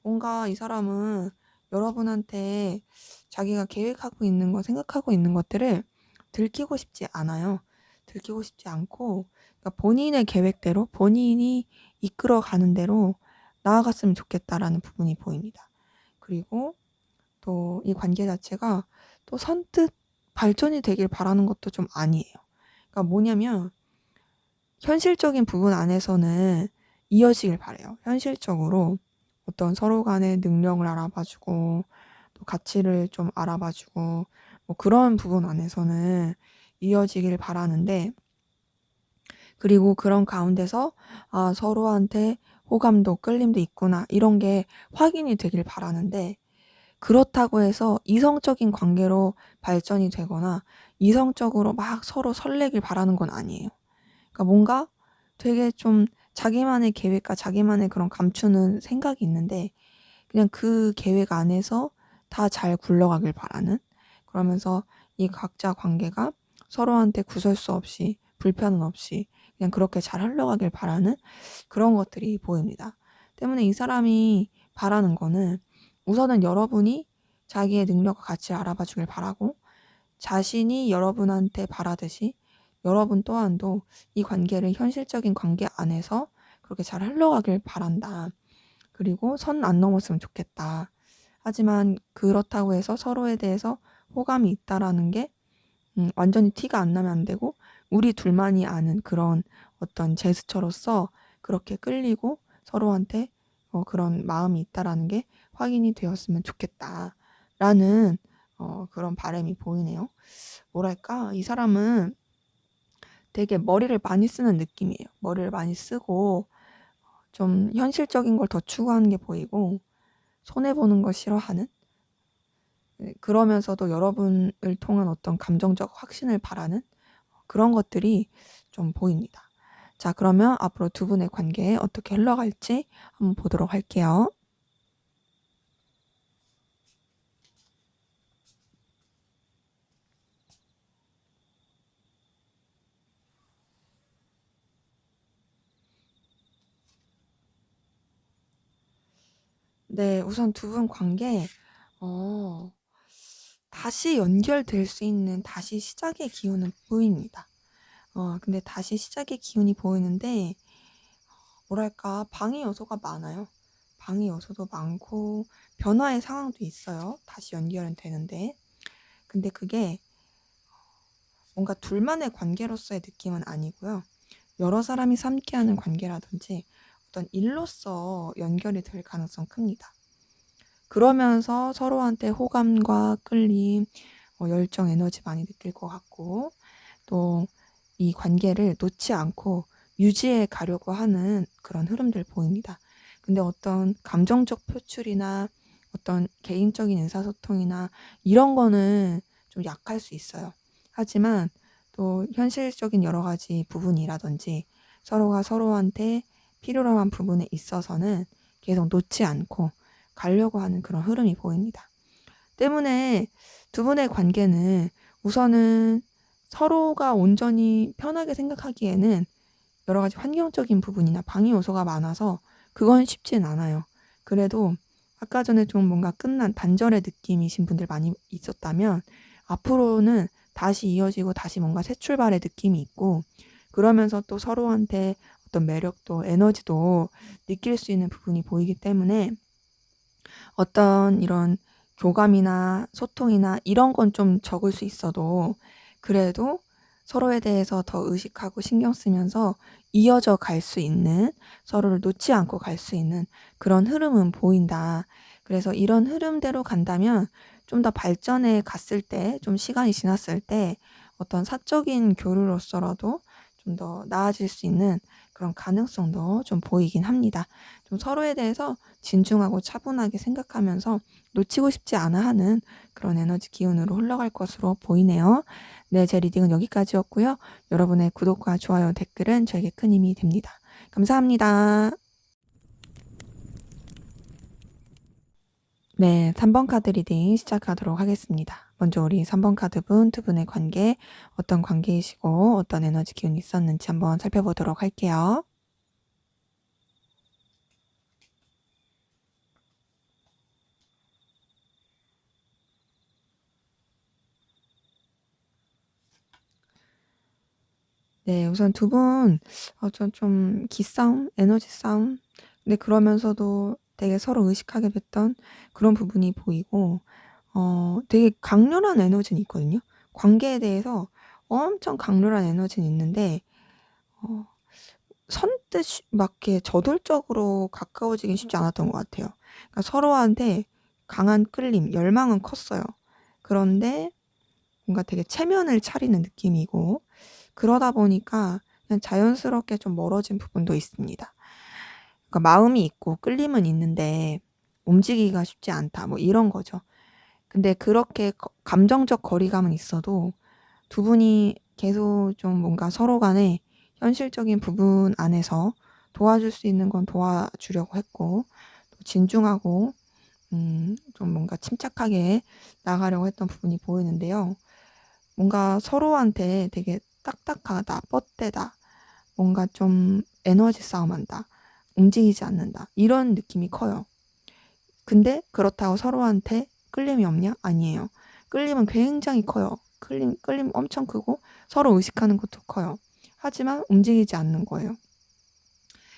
뭔가 이 사람은 여러분한테 자기가 계획하고 있는 거, 생각하고 있는 것들을 들키고 싶지 않아요. 들키고 싶지 않고, 그러니까 본인의 계획대로, 본인이 이끌어가는 대로 나아갔으면 좋겠다라는 부분이 보입니다. 그리고 또 이 관계 자체가 또 선뜻 발전이 되길 바라는 것도 좀 아니에요. 그러니까 뭐냐면, 현실적인 부분 안에서는 이어지길 바래요. 현실적으로 어떤 서로 간의 능력을 알아봐주고 또 가치를 좀 알아봐주고 뭐 그런 부분 안에서는 이어지길 바라는데, 그리고 그런 가운데서 서로한테 호감도 끌림도 있구나 이런 게 확인이 되길 바라는데, 그렇다고 해서 이성적인 관계로 발전이 되거나 이성적으로 막 서로 설레길 바라는 건 아니에요. 그러니까 뭔가 되게 좀 자기만의 계획과 자기만의 그런 감추는 생각이 있는데, 그냥 그 계획 안에서 다 잘 굴러가길 바라는, 그러면서 이 각자 관계가 서로한테 구설수 없이 불편 없이 그냥 그렇게 잘 흘러가길 바라는 그런 것들이 보입니다. 때문에 이 사람이 바라는 거는 우선은 여러분이 자기의 능력과 가치를 알아봐 주길 바라고, 자신이 여러분한테 바라듯이 여러분 또한도 이 관계를 현실적인 관계 안에서 그렇게 잘 흘러가길 바란다. 그리고 선 안 넘었으면 좋겠다. 하지만 그렇다고 해서 서로에 대해서 호감이 있다라는 게 완전히 티가 안 나면 안 되고, 우리 둘만이 아는 그런 어떤 제스처로서 그렇게 끌리고 서로한테 그런 마음이 있다라는 게 확인이 되었으면 좋겠다라는 그런 바람이 보이네요. 뭐랄까, 이 사람은 되게 머리를 많이 쓰는 느낌이에요. 머리를 많이 쓰고 좀 현실적인 걸 더 추구하는 게 보이고, 손해보는 걸 싫어하는, 그러면서도 여러분을 통한 어떤 감정적 확신을 바라는 그런 것들이 좀 보입니다. 자, 그러면 앞으로 두 분의 관계 어떻게 흘러갈지 한번 보도록 할게요. 네, 우선 두 분 관계 다시 연결될 수 있는 다시 시작의 기운은 보입니다. 근데 다시 시작의 기운이 보이는데, 뭐랄까, 방해 요소가 많아요. 방해 요소도 많고 변화의 상황도 있어요. 다시 연결은 되는데. 근데 그게 뭔가 둘만의 관계로서의 느낌은 아니고요. 여러 사람이 함께하는 관계라든지 어떤 일로서 연결이 될 가능성 큽니다. 그러면서 서로한테 호감과 끌림, 열정, 에너지 많이 느낄 것 같고, 또 이 관계를 놓지 않고 유지해 가려고 하는 그런 흐름들 보입니다. 근데 어떤 감정적 표출이나 어떤 개인적인 의사소통이나 이런 거는 좀 약할 수 있어요. 하지만 또 현실적인 여러 가지 부분이라든지 서로가 서로한테 필요로 한 부분에 있어서는 계속 놓지 않고 가려고 하는 그런 흐름이 보입니다. 때문에 두 분의 관계는 우선은 서로가 온전히 편하게 생각하기에는 여러 가지 환경적인 부분이나 방해 요소가 많아서 그건 쉽진 않아요. 그래도 아까 전에 좀 뭔가 끝난 단절의 느낌이신 분들 많이 있었다면, 앞으로는 다시 이어지고 다시 뭔가 새 출발의 느낌이 있고, 그러면서 또 서로한테 어떤 매력도 에너지도 느낄 수 있는 부분이 보이기 때문에, 어떤 이런 교감이나 소통이나 이런 건 좀 적을 수 있어도 그래도 서로에 대해서 더 의식하고 신경 쓰면서 이어져 갈 수 있는, 서로를 놓지 않고 갈 수 있는 그런 흐름은 보인다. 그래서 이런 흐름대로 간다면 좀 더 발전해 갔을 때, 좀 시간이 지났을 때 어떤 사적인 교류로서라도 좀 더 나아질 수 있는 그런 가능성도 좀 보이긴 합니다. 좀 서로에 대해서 진중하고 차분하게 생각하면서 놓치고 싶지 않아 하는 그런 에너지 기운으로 흘러갈 것으로 보이네요. 네, 제 리딩은 여기까지였고요. 여러분의 구독과 좋아요, 댓글은 저에게 큰 힘이 됩니다. 감사합니다. 네, 3번 카드 리딩 시작하도록 하겠습니다. 먼저 우리 3번 카드분 두 분의 관계, 어떤 관계이시고 어떤 에너지 기운이 있었는지 한번 살펴보도록 할게요. 네, 우선 두 분, 좀 기싸움, 에너지 싸움. 근데 그러면서도 되게 서로 의식하게 됐던 그런 부분이 보이고, 되게 강렬한 에너지는 있거든요. 관계에 대해서 엄청 강렬한 에너지는 있는데, 어, 선뜻 막 이렇게 저돌적으로 가까워지긴 쉽지 않았던 것 같아요. 그러니까 서로한테 강한 끌림, 열망은 컸어요. 그런데 뭔가 되게 체면을 차리는 느낌이고, 그러다 보니까 그냥 자연스럽게 좀 멀어진 부분도 있습니다. 그러니까 마음이 있고 끌림은 있는데 움직이기가 쉽지 않다. 뭐 이런 거죠. 근데 그렇게 감정적 거리감은 있어도 두 분이 계속 좀 뭔가 서로 간에 현실적인 부분 안에서 도와줄 수 있는 건 도와주려고 했고, 또 진중하고, 좀 뭔가 침착하게 나가려고 했던 부분이 보이는데요. 뭔가 서로한테 되게 딱딱하다, 뻗대다, 뭔가 좀 에너지 싸움한다, 움직이지 않는다, 이런 느낌이 커요. 근데 그렇다고 서로한테 끌림이 없냐? 아니에요. 끌림은 굉장히 커요. 끌림 엄청 크고 서로 의식하는 것도 커요. 하지만 움직이지 않는 거예요.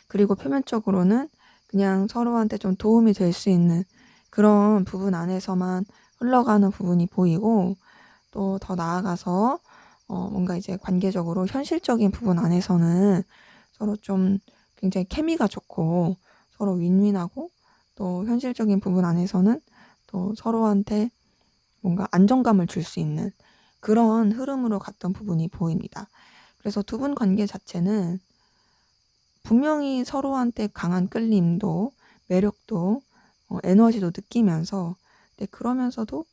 그리고 표면적으로는 그냥 서로한테 좀 도움이 될 수 있는 그런 부분 안에서만 흘러가는 부분이 보이고, 또 더 나아가서 뭔가 이제 관계적으로 현실적인 부분 안에서는 서로 좀 굉장히 케미가 좋고 서로 윈윈하고, 또 현실적인 부분 안에서는 또 서로한테 뭔가 안정감을 줄 수 있는 그런 흐름으로 갔던 부분이 보입니다. 그래서 두 분 관계 자체는 분명히 서로한테 강한 끌림도 매력도 에너지도 느끼면서, 그러면서도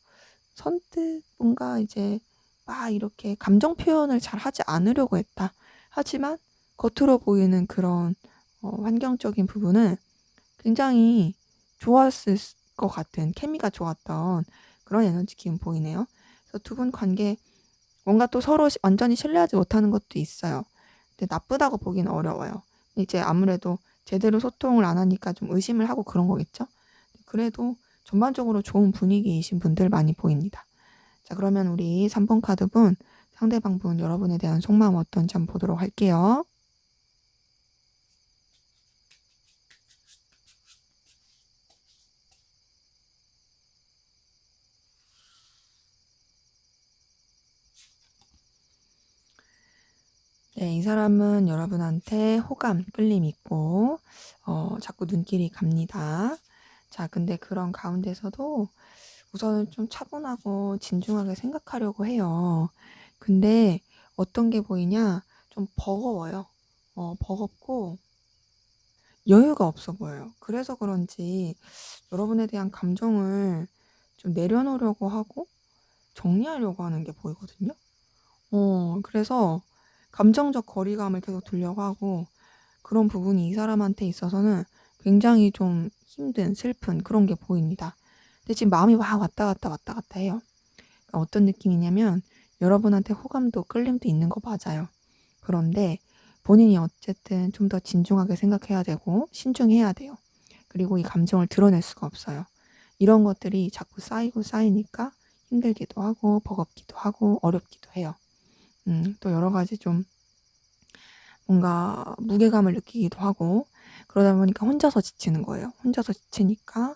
선뜻 뭔가 이제 막 이렇게 감정 표현을 잘 하지 않으려고 했다. 하지만 겉으로 보이는 그런 환경적인 부분은 굉장히 좋았을 것 같은, 케미가 좋았던 그런 에너지 기운 보이네요. 그래서 두 분 관계 뭔가 또 서로 완전히 신뢰하지 못하는 것도 있어요. 근데 나쁘다고 보기는 어려워요. 이제 아무래도 제대로 소통을 안 하니까 좀 의심을 하고 그런 거겠죠? 그래도 전반적으로 좋은 분위기이신 분들 많이 보입니다. 자, 그러면 우리 3번 카드분, 상대방 분, 여러분에 대한 속마음 어떤지 한번 보도록 할게요. 네, 이 사람은 여러분한테 호감, 끌림 있고, 자꾸 눈길이 갑니다. 자, 근데 그런 가운데서도 우선은 좀 차분하고 진중하게 생각하려고 해요. 근데 어떤 게 보이냐? 좀 버거워요. 버겁고 여유가 없어 보여요. 그래서 그런지 여러분에 대한 감정을 좀 내려놓으려고 하고 정리하려고 하는 게 보이거든요. 그래서 감정적 거리감을 계속 두려고 하고, 그런 부분이 이 사람한테 있어서는 굉장히 좀 힘든, 슬픈 그런 게 보입니다. 근데 지금 마음이 막 왔다 갔다 왔다 갔다 해요. 그러니까 어떤 느낌이냐면 여러분한테 호감도 끌림도 있는 거 맞아요. 그런데 본인이 어쨌든 좀 더 진중하게 생각해야 되고 신중해야 돼요. 그리고 이 감정을 드러낼 수가 없어요. 이런 것들이 자꾸 쌓이고 쌓이니까 힘들기도 하고 버겁기도 하고 어렵기도 해요. 또 여러 가지 좀 뭔가 무게감을 느끼기도 하고, 그러다 보니까 혼자서 지치는 거예요. 혼자서 지치니까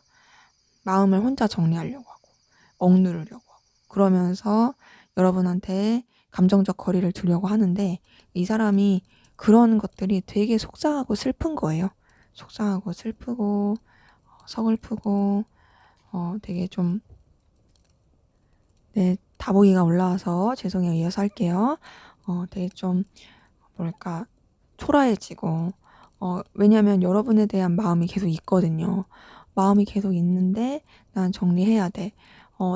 마음을 혼자 정리하려고 하고 억누르려고 하고 그러면서 여러분한테 감정적 거리를 두려고 하는데, 이 사람이 그런 것들이 되게 속상하고 슬픈 거예요. 속상하고 슬프고 서글프고 되게 좀, 네, 다보기가 올라와서 죄송해요. 이어서 할게요. 되게 좀 뭐랄까 초라해지고, 왜냐면 여러분에 대한 마음이 계속 있거든요. 마음이 계속 있는데 난 정리해야 돼.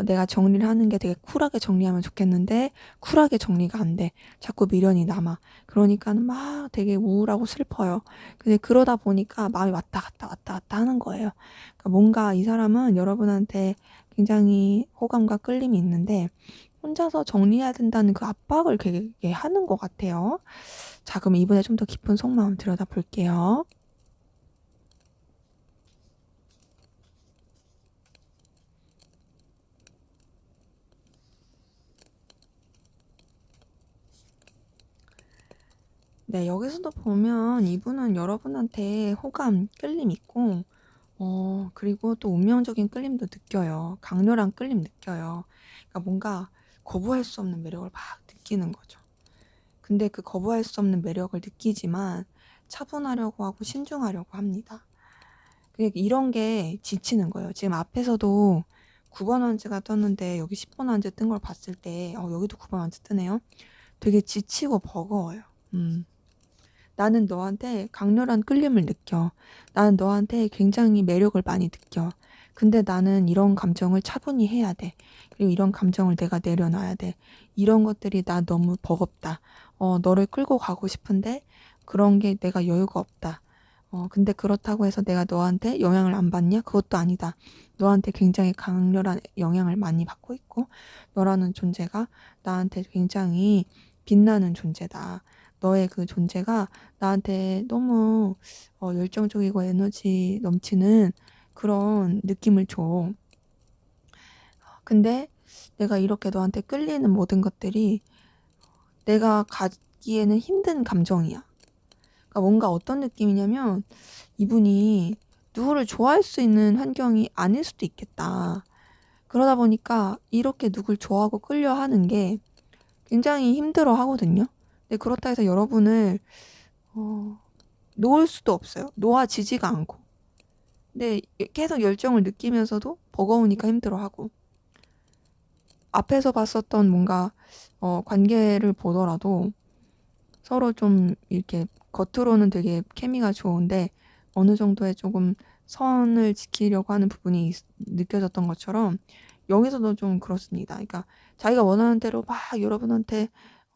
내가 정리를 하는 게 되게 쿨하게 정리하면 좋겠는데 쿨하게 정리가 안 돼. 자꾸 미련이 남아. 그러니까는 막 되게 우울하고 슬퍼요. 근데 그러다 보니까 마음이 왔다 갔다 왔다 갔다 하는 거예요. 그러니까 뭔가 이 사람은 여러분한테 굉장히 호감과 끌림이 있는데 혼자서 정리해야 된다는 그 압박을 되게 하는 것 같아요. 자, 그럼 이번에 좀 더 깊은 속마음 들여다볼게요. 네, 여기서도 보면 이분은 여러분한테 호감, 끌림 있고, 그리고 또 운명적인 끌림도 느껴요. 강렬한 끌림 느껴요. 그러니까 뭔가 거부할 수 없는 매력을 막 느끼는 거죠. 근데 그 거부할 수 없는 매력을 느끼지만 차분하려고 하고 신중하려고 합니다. 그러니까 이런 게 지치는 거예요. 지금 앞에서도 9번 원즈가 떴는데 여기 10번 원즈 뜬 걸 봤을 때, 여기도 9번 원즈 뜨네요. 되게 지치고 버거워요. 나는 너한테 강렬한 끌림을 느껴. 나는 너한테 굉장히 매력을 많이 느껴. 근데 나는 이런 감정을 차분히 해야 돼. 그리고 이런 감정을 내가 내려놔야 돼. 이런 것들이 나 너무 버겁다. 너를 끌고 가고 싶은데 그런 게 내가 여유가 없다. 근데 그렇다고 해서 내가 너한테 영향을 안 받냐? 그것도 아니다. 너한테 굉장히 강렬한 영향을 많이 받고 있고, 너라는 존재가 나한테 굉장히 빛나는 존재다. 너의 그 존재가 나한테 너무 열정적이고 에너지 넘치는 그런 느낌을 줘. 근데 내가 이렇게 너한테 끌리는 모든 것들이 내가 가기에는 힘든 감정이야. 그러니까 뭔가 어떤 느낌이냐면 이분이 누구를 좋아할 수 있는 환경이 아닐 수도 있겠다. 그러다 보니까 이렇게 누굴 좋아하고 끌려 하는 게 굉장히 힘들어 하거든요. 근데 그렇다 해서 여러분을 어, 놓을 수도 없어요. 놓아지지가 않고. 근데 계속 열정을 느끼면서도 버거우니까 힘들어하고. 앞에서 봤었던 뭔가 관계를 보더라도 서로 좀 이렇게 겉으로는 되게 케미가 좋은데 어느 정도의 조금 선을 지키려고 하는 부분이 느껴졌던 것처럼 여기서도 좀 그렇습니다. 그러니까 자기가 원하는 대로 막 여러분한테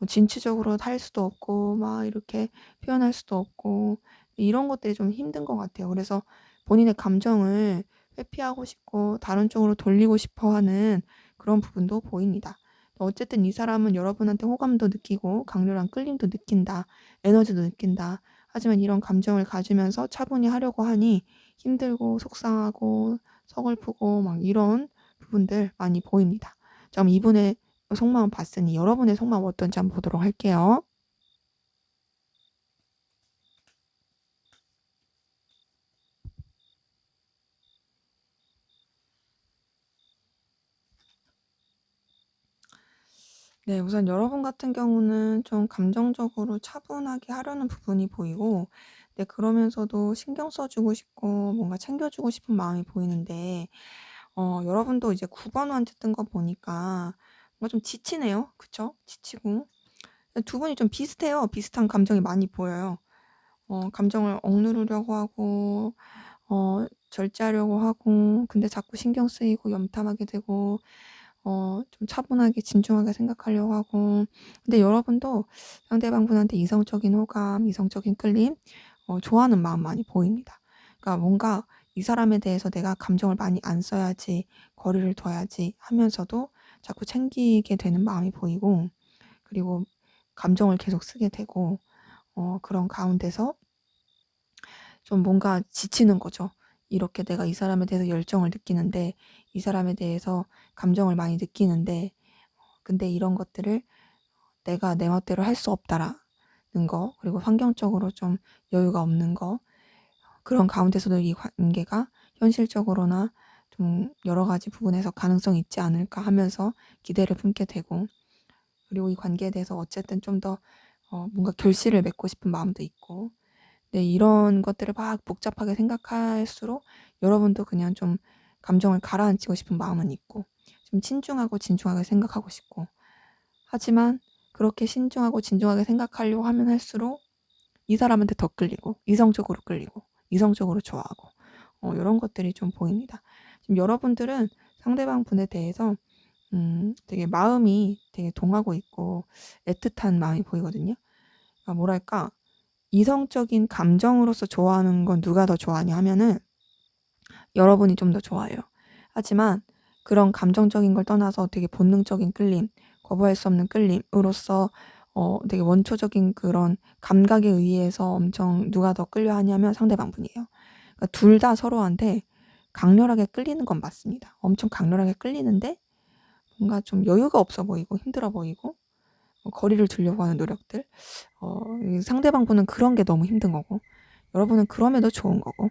진취적으로 할 수도 없고 막 이렇게 표현할 수도 없고 이런 것들이 좀 힘든 것 같아요. 그래서 본인의 감정을 회피하고 싶고 다른 쪽으로 돌리고 싶어 하는 그런 부분도 보입니다. 어쨌든 이 사람은 여러분한테 호감도 느끼고 강렬한 끌림도 느낀다. 에너지도 느낀다. 하지만 이런 감정을 가지면서 차분히 하려고 하니 힘들고 속상하고 서글프고 막 이런 부분들 많이 보입니다. 자, 그럼 이분의 속마음 봤으니 여러분의 속마음 어떤지 한번 보도록 할게요. 네, 우선 여러분 같은 경우는 좀 감정적으로 차분하게 하려는 부분이 보이고, 네, 그러면서도 신경 써주고 싶고, 뭔가 챙겨주고 싶은 마음이 보이는데, 여러분도 이제 9번 완주 뜬 거 보니까 뭔가 좀 지치네요. 그쵸? 지치고. 두 분이 좀 비슷해요. 비슷한 감정이 많이 보여요. 감정을 억누르려고 하고, 절제하려고 하고, 근데 자꾸 신경 쓰이고 염탐하게 되고, 좀 차분하게 진중하게 생각하려고 하고. 근데 여러분도 상대방분한테 이성적인 호감, 이성적인 끌림, 좋아하는 마음 많이 보입니다. 그러니까 뭔가 이 사람에 대해서 내가 감정을 많이 안 써야지, 거리를 둬야지 하면서도 자꾸 챙기게 되는 마음이 보이고, 그리고 감정을 계속 쓰게 되고, 그런 가운데서 좀 뭔가 지치는 거죠. 이렇게 내가 이 사람에 대해서 열정을 느끼는데, 이 사람에 대해서 감정을 많이 느끼는데, 근데 이런 것들을 내가 내 멋대로 할 수 없다라는 거, 그리고 환경적으로 좀 여유가 없는 거, 그런 가운데서도 이 관계가 현실적으로나 좀 여러 가지 부분에서 가능성이 있지 않을까 하면서 기대를 품게 되고, 그리고 이 관계에 대해서 어쨌든 좀 더 뭔가 결실을 맺고 싶은 마음도 있고, 네, 이런 것들을 막 복잡하게 생각할수록 여러분도 그냥 좀 감정을 가라앉히고 싶은 마음은 있고, 좀 신중하고 진중하게 생각하고 싶고, 하지만 그렇게 신중하고 진중하게 생각하려고 하면 할수록 이 사람한테 더 끌리고, 이성적으로 끌리고, 이성적으로 좋아하고, 이런 것들이 좀 보입니다. 지금 여러분들은 상대방 분에 대해서 되게 마음이 되게 동하고 있고 애틋한 마음이 보이거든요. 그러니까 뭐랄까, 이성적인 감정으로서 좋아하는 건 누가 더 좋아하냐 하면은 여러분이 좀 더 좋아해요. 하지만 그런 감정적인 걸 떠나서 되게 본능적인 끌림, 거부할 수 없는 끌림으로써 되게 원초적인 그런 감각에 의해서 엄청 누가 더 끌려하냐면 상대방 분이에요. 그러니까 둘 다 서로한테 강렬하게 끌리는 건 맞습니다. 엄청 강렬하게 끌리는데 뭔가 좀 여유가 없어 보이고 힘들어 보이고 거리를 두려고 하는 노력들. 이 상대방 분은 그런 게 너무 힘든 거고 여러분은 그럼에도 좋은 거고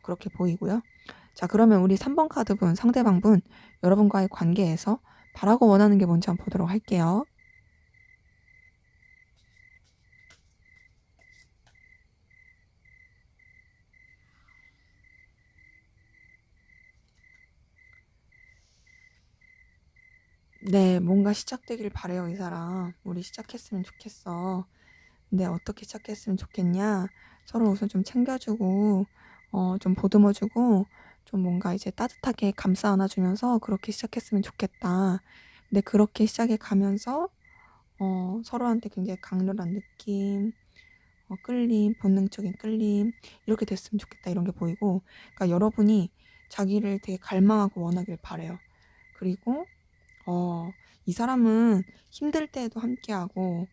그렇게 보이고요. 자, 그러면 우리 3번 카드 분, 상대방 분, 여러분과의 관계에서 바라고 원하는 게 뭔지 한번 보도록 할게요. 네, 뭔가 시작되길 바래요, 이 사람. 우리 시작했으면 좋겠어. 근데 어떻게 시작했으면 좋겠냐? 서로 우선 좀 챙겨주고, 좀 보듬어주고, 좀 뭔가 이제 따뜻하게 감싸 안아주면서 그렇게 시작했으면 좋겠다. 근데 그렇게 시작해 가면서, 서로한테 굉장히 강렬한 느낌, 끌림, 본능적인 끌림, 이렇게 됐으면 좋겠다. 이런 게 보이고, 그러니까 여러분이 자기를 되게 갈망하고 원하길 바래요. 그리고, 이 사람은 힘들 때에도 함께하고,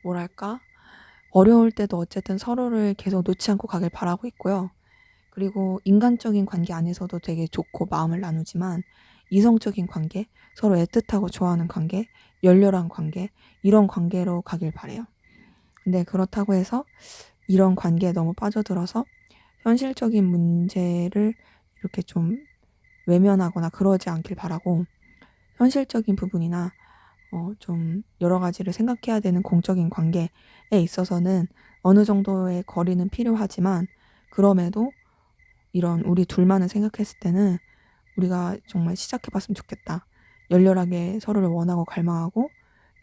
뭐랄까? 어려울 때도 어쨌든 서로를 계속 놓지 않고 가길 바라고 있고요. 그리고 인간적인 관계 안에서도 되게 좋고 마음을 나누지만 이성적인 관계, 서로 애틋하고 좋아하는 관계, 열렬한 관계, 이런 관계로 가길 바래요. 근데 그렇다고 해서 이런 관계에 너무 빠져들어서 현실적인 문제를 이렇게 좀 외면하거나 그러지 않길 바라고, 현실적인 부분이나 좀 여러 가지를 생각해야 되는 공적인 관계에 있어서는 어느 정도의 거리는 필요하지만 그럼에도 이런 우리 둘만을 생각했을 때는 우리가 정말 시작해봤으면 좋겠다. 열렬하게 서로를 원하고 갈망하고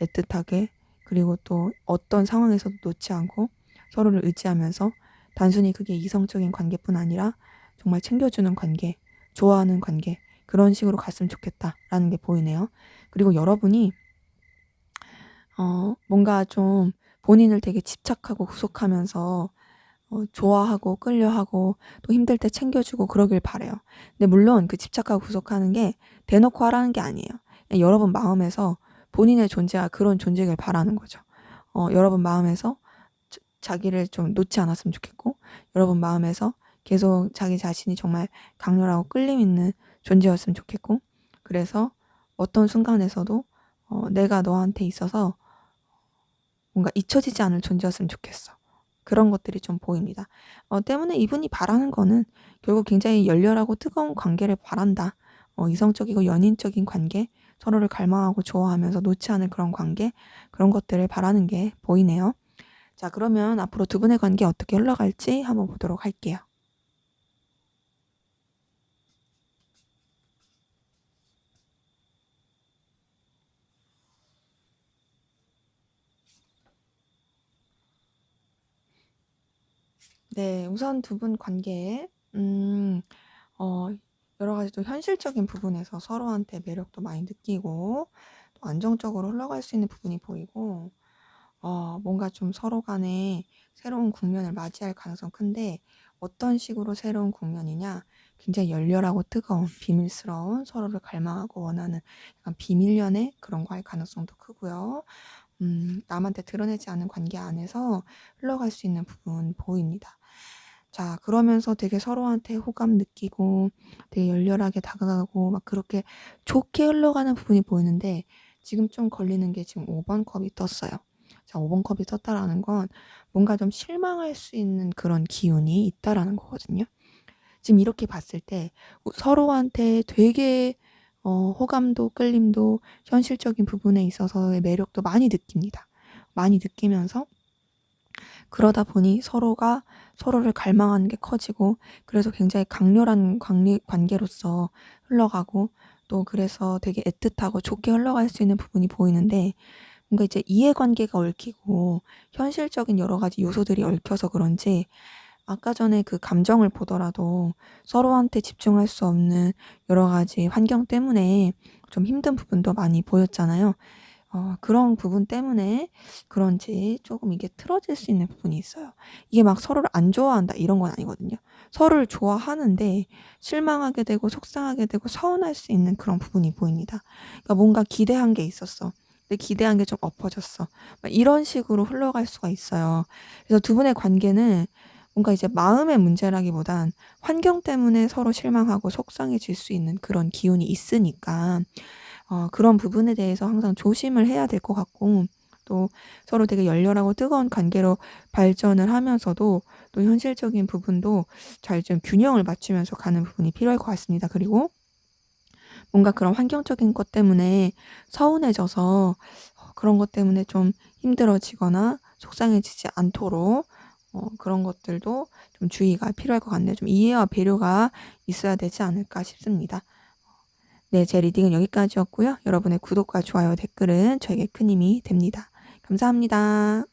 애틋하게, 그리고 또 어떤 상황에서도 놓지 않고 서로를 의지하면서 단순히 그게 이성적인 관계뿐 아니라 정말 챙겨주는 관계, 좋아하는 관계, 그런 식으로 갔으면 좋겠다라는 게 보이네요. 그리고 여러분이 뭔가 좀 본인을 되게 집착하고 구속하면서 좋아하고 끌려하고 또 힘들 때 챙겨주고 그러길 바래요. 근데 물론 그 집착하고 구속하는 게 대놓고 하라는 게 아니에요. 그냥 여러분 마음에서 본인의 존재가 그런 존재길 바라는 거죠. 여러분 마음에서 자기를 좀 놓지 않았으면 좋겠고, 여러분 마음에서 계속 자기 자신이 정말 강렬하고 끌림 있는 존재였으면 좋겠고, 그래서 어떤 순간에서도 내가 너한테 있어서 뭔가 잊혀지지 않을 존재였으면 좋겠어. 그런 것들이 좀 보입니다. 때문에 이분이 바라는 거는 결국 굉장히 열렬하고 뜨거운 관계를 바란다. 이성적이고 연인적인 관계, 서로를 갈망하고 좋아하면서 놓지 않을 그런 관계, 그런 것들을 바라는 게 보이네요. 자, 그러면 앞으로 두 분의 관계 어떻게 흘러갈지 한번 보도록 할게요. 네, 우선 두 분 관계에 어, 여러 가지 또 현실적인 부분에서 서로한테 매력도 많이 느끼고 또 안정적으로 흘러갈 수 있는 부분이 보이고, 뭔가 좀 서로 간에 새로운 국면을 맞이할 가능성 큰데, 어떤 식으로 새로운 국면이냐? 굉장히 열렬하고 뜨거운 비밀스러운 서로를 갈망하고 원하는 약간 비밀 연애 그런 거 할 가능성도 크고요. 남한테 드러내지 않은 관계 안에서 흘러갈 수 있는 부분 보입니다. 자, 그러면서 되게 서로한테 호감 느끼고 되게 열렬하게 다가가고 막 그렇게 좋게 흘러가는 부분이 보이는데, 지금 좀 걸리는 게 지금 5번 컵이 떴어요. 자, 5번 컵이 떴다라는 건 뭔가 좀 실망할 수 있는 그런 기운이 있다라는 거거든요. 지금 이렇게 봤을 때 서로한테 되게 호감도 끌림도 현실적인 부분에 있어서의 매력도 많이 느낍니다. 많이 느끼면서 그러다 보니 서로가 서로를 갈망하는 게 커지고, 그래서 굉장히 강렬한 관계로서 흘러가고, 또 그래서 되게 애틋하고 좋게 흘러갈 수 있는 부분이 보이는데, 뭔가 이제 이해관계가 얽히고 현실적인 여러 가지 요소들이 얽혀서 그런지 아까 전에 그 감정을 보더라도 서로한테 집중할 수 없는 여러 가지 환경 때문에 좀 힘든 부분도 많이 보였잖아요. 그런 부분 때문에 그런지 조금 이게 틀어질 수 있는 부분이 있어요. 이게 막 서로를 안 좋아한다 이런 건 아니거든요. 서로를 좋아하는데 실망하게 되고 속상하게 되고 서운할 수 있는 그런 부분이 보입니다. 그러니까 뭔가 기대한 게 있었어. 근데 기대한 게 좀 엎어졌어. 막 이런 식으로 흘러갈 수가 있어요. 그래서 두 분의 관계는 뭔가 이제 마음의 문제라기보단 환경 때문에 서로 실망하고 속상해질 수 있는 그런 기운이 있으니까 그런 부분에 대해서 항상 조심을 해야 될 것 같고, 또 서로 되게 열렬하고 뜨거운 관계로 발전을 하면서도 또 현실적인 부분도 잘 좀 균형을 맞추면서 가는 부분이 필요할 것 같습니다. 그리고 뭔가 그런 환경적인 것 때문에 서운해져서 그런 것 때문에 좀 힘들어지거나 속상해지지 않도록 그런 것들도 좀 주의가 필요할 것 같네요. 좀 이해와 배려가 있어야 되지 않을까 싶습니다. 네, 제 리딩은 여기까지였고요. 여러분의 구독과 좋아요, 댓글은 저에게 큰 힘이 됩니다. 감사합니다.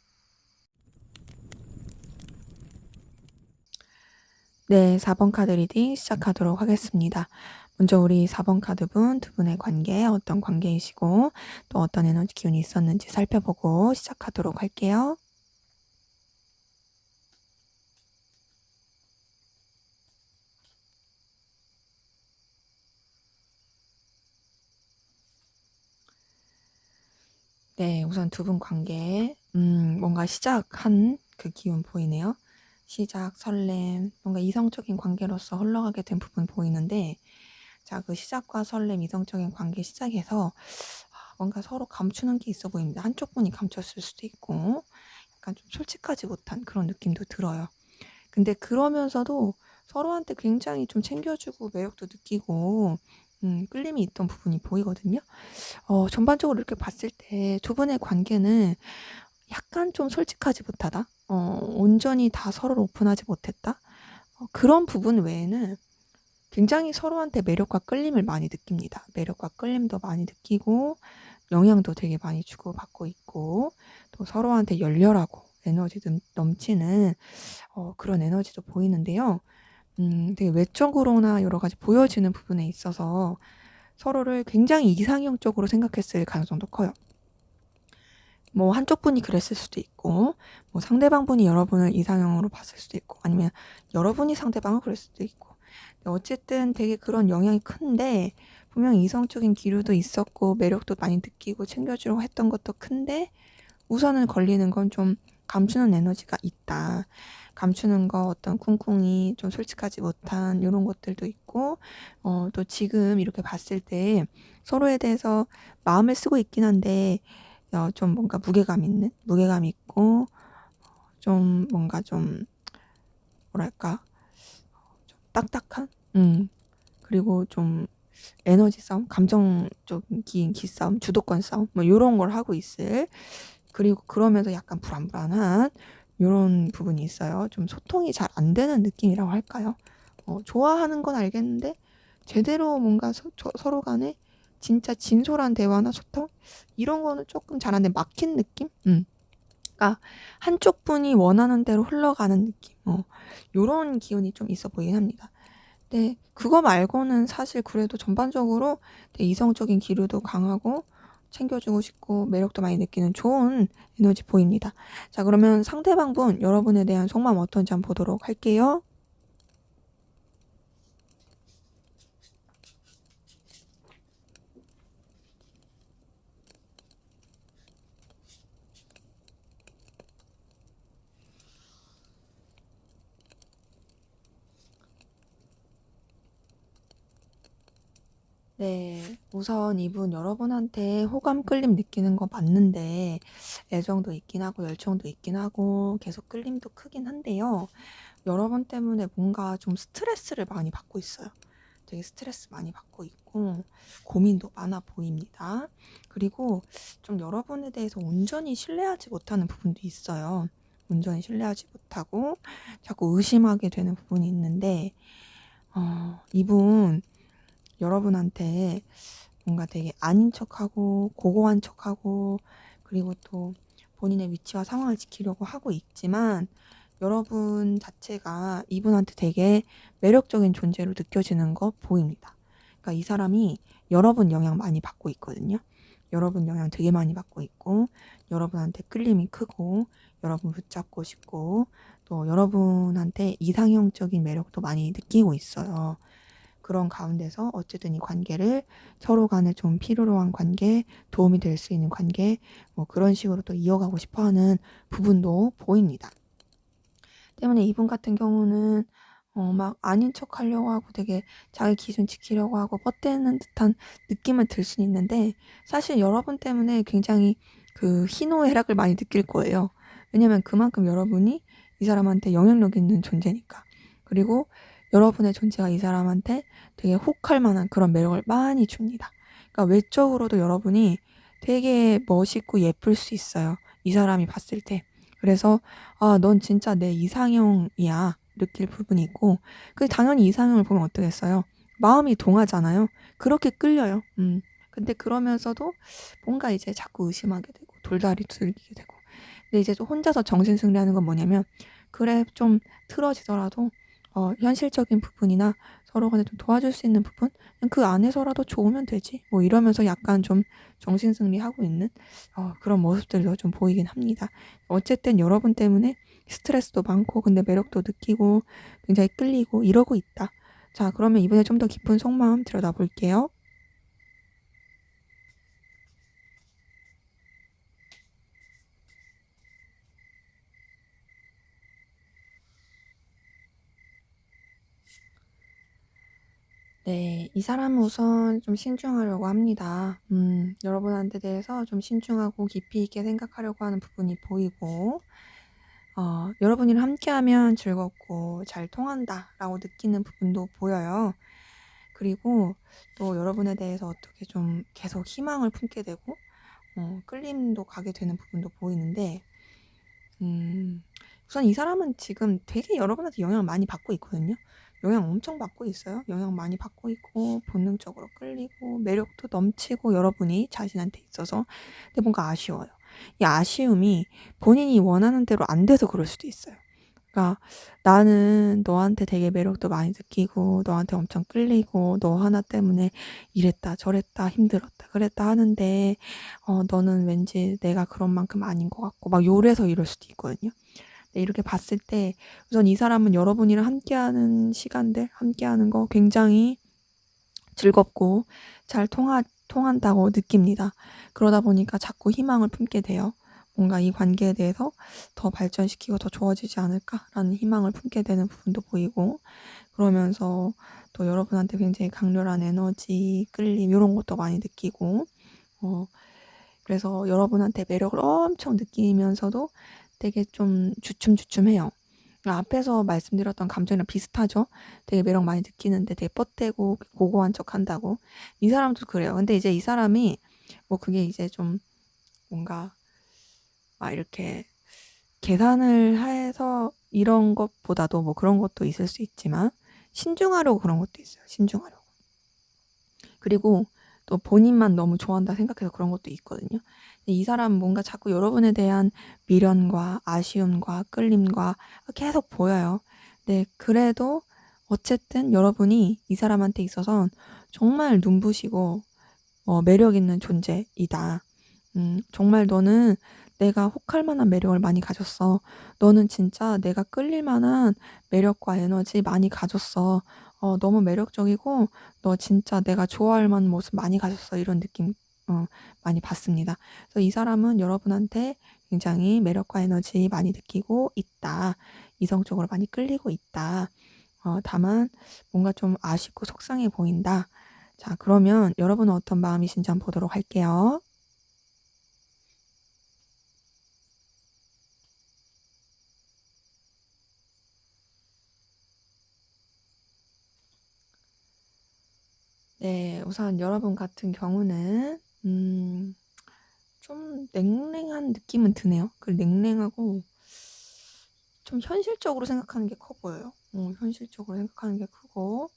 네, 4번 카드 리딩 시작하도록 하겠습니다. 먼저 우리 4번 카드분 두 분의 관계, 어떤 관계이시고 또 어떤 에너지 기운이 있었는지 살펴보고 시작하도록 할게요. 네, 우선 두 분 관계, 뭔가 시작한 그 기운 보이네요. 시작, 설렘, 뭔가 이성적인 관계로서 흘러가게 된 부분 보이는데, 자, 그 시작과 설렘, 이성적인 관계 시작에서 뭔가 서로 감추는 게 있어 보입니다. 한쪽 분이 감췄을 수도 있고, 약간 좀 솔직하지 못한 그런 느낌도 들어요. 근데 그러면서도 서로한테 굉장히 좀 챙겨주고 매력도 느끼고, 끌림이 있던 부분이 보이거든요. 전반적으로 이렇게 봤을 때 두 분의 관계는 약간 좀 솔직하지 못하다? 온전히 다 서로를 오픈하지 못했다? 그런 부분 외에는 굉장히 서로한테 매력과 끌림을 많이 느낍니다. 매력과 끌림도 많이 느끼고 영향도 되게 많이 주고받고 있고 또 서로한테 열렬하고 에너지 넘치는 그런 에너지도 보이는데요. 되게 외적으로나 여러 가지 보여지는 부분에 있어서 서로를 굉장히 이상형적으로 생각했을 가능성도 커요. 뭐 한쪽 분이 그랬을 수도 있고 뭐 상대방 분이 여러분을 이상형으로 봤을 수도 있고 아니면 여러분이 상대방을 그럴 수도 있고 어쨌든 되게 그런 영향이 큰데 분명히 이성적인 기류도 있었고 매력도 많이 느끼고 챙겨주려고 했던 것도 큰데 우선은 걸리는 건 좀 감추는 에너지가 있다. 감추는 거 어떤 쿵쿵이 좀 솔직하지 못한 이런 것들도 있고 또 지금 이렇게 봤을 때 서로에 대해서 마음을 쓰고 있긴 한데 좀 뭔가 무게감 있고 좀 뭔가 좀 뭐랄까 좀 딱딱한 그리고 좀 에너지 싸움, 감정적인 기싸움, 주도권 싸움 뭐 요런 걸 하고 있을 그리고 그러면서 약간 불안불안한 요런 부분이 있어요. 좀 소통이 잘 안 되는 느낌이라고 할까요? 좋아하는 건 알겠는데 제대로 뭔가 서로 간에 진짜 진솔한 대화나 소통 이런 거는 조금 잘 안 돼 막힌 느낌? 그러니까 한쪽 분이 원하는 대로 흘러가는 느낌. 요런 기운이 좀 있어 보이긴 합니다. 네, 그거 말고는 사실 그래도 전반적으로 되게 이성적인 기류도 강하고 챙겨주고 싶고 매력도 많이 느끼는 좋은 에너지 보입니다. 자, 그러면 상대방 분 여러분에 대한 속마음 어떤지 한번 보도록 할게요. 네, 우선 이분 여러분한테 호감 끌림 느끼는 거 맞는데 애정도 있긴 하고 열정도 있긴 하고 계속 끌림도 크긴 한데요. 여러분 때문에 뭔가 좀 스트레스를 많이 받고 있어요. 되게 스트레스 많이 받고 있고 고민도 많아 보입니다. 그리고 좀 여러분에 대해서 온전히 신뢰하지 못하는 부분도 있어요. 온전히 신뢰하지 못하고 자꾸 의심하게 되는 부분이 있는데 이분 여러분한테 뭔가 되게 아닌 척하고 고고한 척하고 그리고 또 본인의 위치와 상황을 지키려고 하고 있지만 여러분 자체가 이분한테 되게 매력적인 존재로 느껴지는 거 보입니다. 그러니까 이 사람이 여러분 영향 많이 받고 있거든요. 여러분 영향 되게 많이 받고 있고, 여러분한테 끌림이 크고, 여러분 붙잡고 싶고, 또 여러분한테 이상형적인 매력도 많이 느끼고 있어요. 그런 가운데서 어쨌든 이 관계를 서로 간에 좀 필요로 한 관계, 도움이 될 수 있는 관계, 뭐 그런 식으로 또 이어가고 싶어 하는 부분도 보입니다. 때문에 이분 같은 경우는 막 아닌 척 하려고 하고 되게 자기 기준 지키려고 하고 뻗대는 듯한 느낌은 들 수는 있는데, 사실 여러분 때문에 굉장히 그 희노애락을 많이 느낄 거예요. 왜냐면 그만큼 여러분이 이 사람한테 영향력 있는 존재니까. 그리고 여러분의 존재가 이 사람한테 되게 혹할 만한 그런 매력을 많이 줍니다. 그러니까 외적으로도 여러분이 되게 멋있고 예쁠 수 있어요, 이 사람이 봤을 때. 그래서 넌 진짜 내 이상형이야 느낄 부분이 있고, 당연히 이상형을 보면 어떠겠어요? 마음이 동하잖아요. 그렇게 끌려요. 근데 그러면서도 뭔가 이제 자꾸 의심하게 되고 돌다리 들기게 되고. 근데 이제 또 혼자서 정신승리하는 건 뭐냐면, 그래 좀 틀어지더라도 현실적인 부분이나 서로 간에 좀 도와줄 수 있는 부분, 그냥 그 안에서라도 좋으면 되지 뭐 이러면서 약간 좀 정신승리하고 있는 그런 모습들도 좀 보이긴 합니다. 어쨌든 여러분 때문에 스트레스도 많고 근데 매력도 느끼고 굉장히 끌리고 이러고 있다. 자, 그러면 이번에 좀 더 깊은 속마음 들여다볼게요. 네, 이 사람은 우선 좀 신중하려고 합니다. 여러분한테 대해서 좀 신중하고 깊이 있게 생각하려고 하는 부분이 보이고, 여러분이랑 함께하면 즐겁고 잘 통한다라고 느끼는 부분도 보여요. 그리고 또 여러분에 대해서 어떻게 좀 계속 희망을 품게 되고, 끌림도 가게 되는 부분도 보이는데, 음, 우선 이 사람은 지금 되게 여러분한테 영향을 많이 받고 있거든요. 영향 엄청 받고 있어요. 영향 많이 받고 있고, 본능적으로 끌리고, 매력도 넘치고, 여러분이 자신한테 있어서. 근데 뭔가 아쉬워요. 이 아쉬움이 본인이 원하는 대로 안 돼서 그럴 수도 있어요. 그러니까 나는 너한테 되게 매력도 많이 느끼고, 너한테 엄청 끌리고, 너 하나 때문에 이랬다, 저랬다, 힘들었다, 그랬다 하는데, 너는 왠지 내가 그런 만큼 아닌 것 같고, 막 요래서 이럴 수도 있거든요. 근데 이렇게 봤을 때, 우선 이 사람은 여러분이랑 함께하는 시간들, 함께하는 거 굉장히 즐겁고 잘 통한다고 느낍니다. 그러다 보니까 자꾸 희망을 품게 돼요. 뭔가 이 관계에 대해서 더 발전시키고 더 좋아지지 않을까라는 희망을 품게 되는 부분도 보이고, 그러면서 또 여러분한테 굉장히 강렬한 에너지, 끌림 이런 것도 많이 느끼고, 어, 그래서 여러분한테 매력을 엄청 느끼면서도 되게 좀 주춤주춤해요. 앞에서 말씀드렸던 감정이랑 비슷하죠? 되게 매력 많이 느끼는데 되게 뻗대고 고고한 척 한다고. 이 사람도 그래요. 근데 이제 이 사람이 뭐 그게 이제 좀 뭔가 막 이렇게 계산을 해서 이런 것보다도 뭐 그런 것도 있을 수 있지만, 신중하려고 그런 것도 있어요. 신중하려고. 그리고 또 본인만 너무 좋아한다 생각해서 그런 것도 있거든요. 이 사람은 뭔가 자꾸 여러분에 대한 미련과 아쉬움과 끌림과 계속 보여요. 네, 그래도 어쨌든 여러분이 이 사람한테 있어선 정말 눈부시고 매력 있는 존재이다. 정말 너는 내가 혹할 만한 매력을 많이 가졌어. 너는 진짜 내가 끌릴 만한 매력과 에너지 많이 가졌어. 너무 매력적이고 너 진짜 내가 좋아할 만한 모습 많이 가졌어. 이런 느낌 많이 받습니다. 그래서 이 사람은 여러분한테 굉장히 매력과 에너지 많이 느끼고 있다. 이성적으로 많이 끌리고 있다. 다만 뭔가 좀 아쉽고 속상해 보인다. 자, 그러면 여러분은 어떤 마음이신지 한번 보도록 할게요. 네, 우선 여러분 같은 경우는 좀 냉랭한 느낌은 드네요. 그 냉랭하고 좀 현실적으로 생각하는 게 커 보여요. 현실적으로 생각하는 게 크고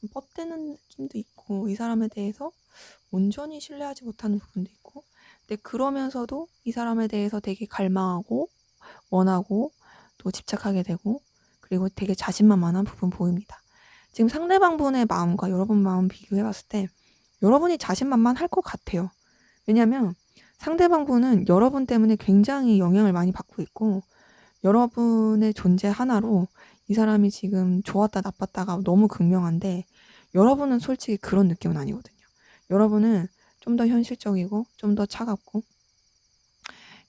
좀 뻗대는 느낌도 있고, 이 사람에 대해서 온전히 신뢰하지 못하는 부분도 있고, 근데 그러면서도 이 사람에 대해서 되게 갈망하고 원하고 또 집착하게 되고 그리고 되게 자신만만한 부분 보입니다. 지금 상대방분의 마음과 여러분 마음 비교해 봤을 때 여러분이 자신만만할 것 같아요. 왜냐면 상대방분은 여러분 때문에 굉장히 영향을 많이 받고 있고 여러분의 존재 하나로 이 사람이 지금 좋았다 나빴다가 너무 극명한데 여러분은 솔직히 그런 느낌은 아니거든요. 여러분은 좀 더 현실적이고 좀 더 차갑고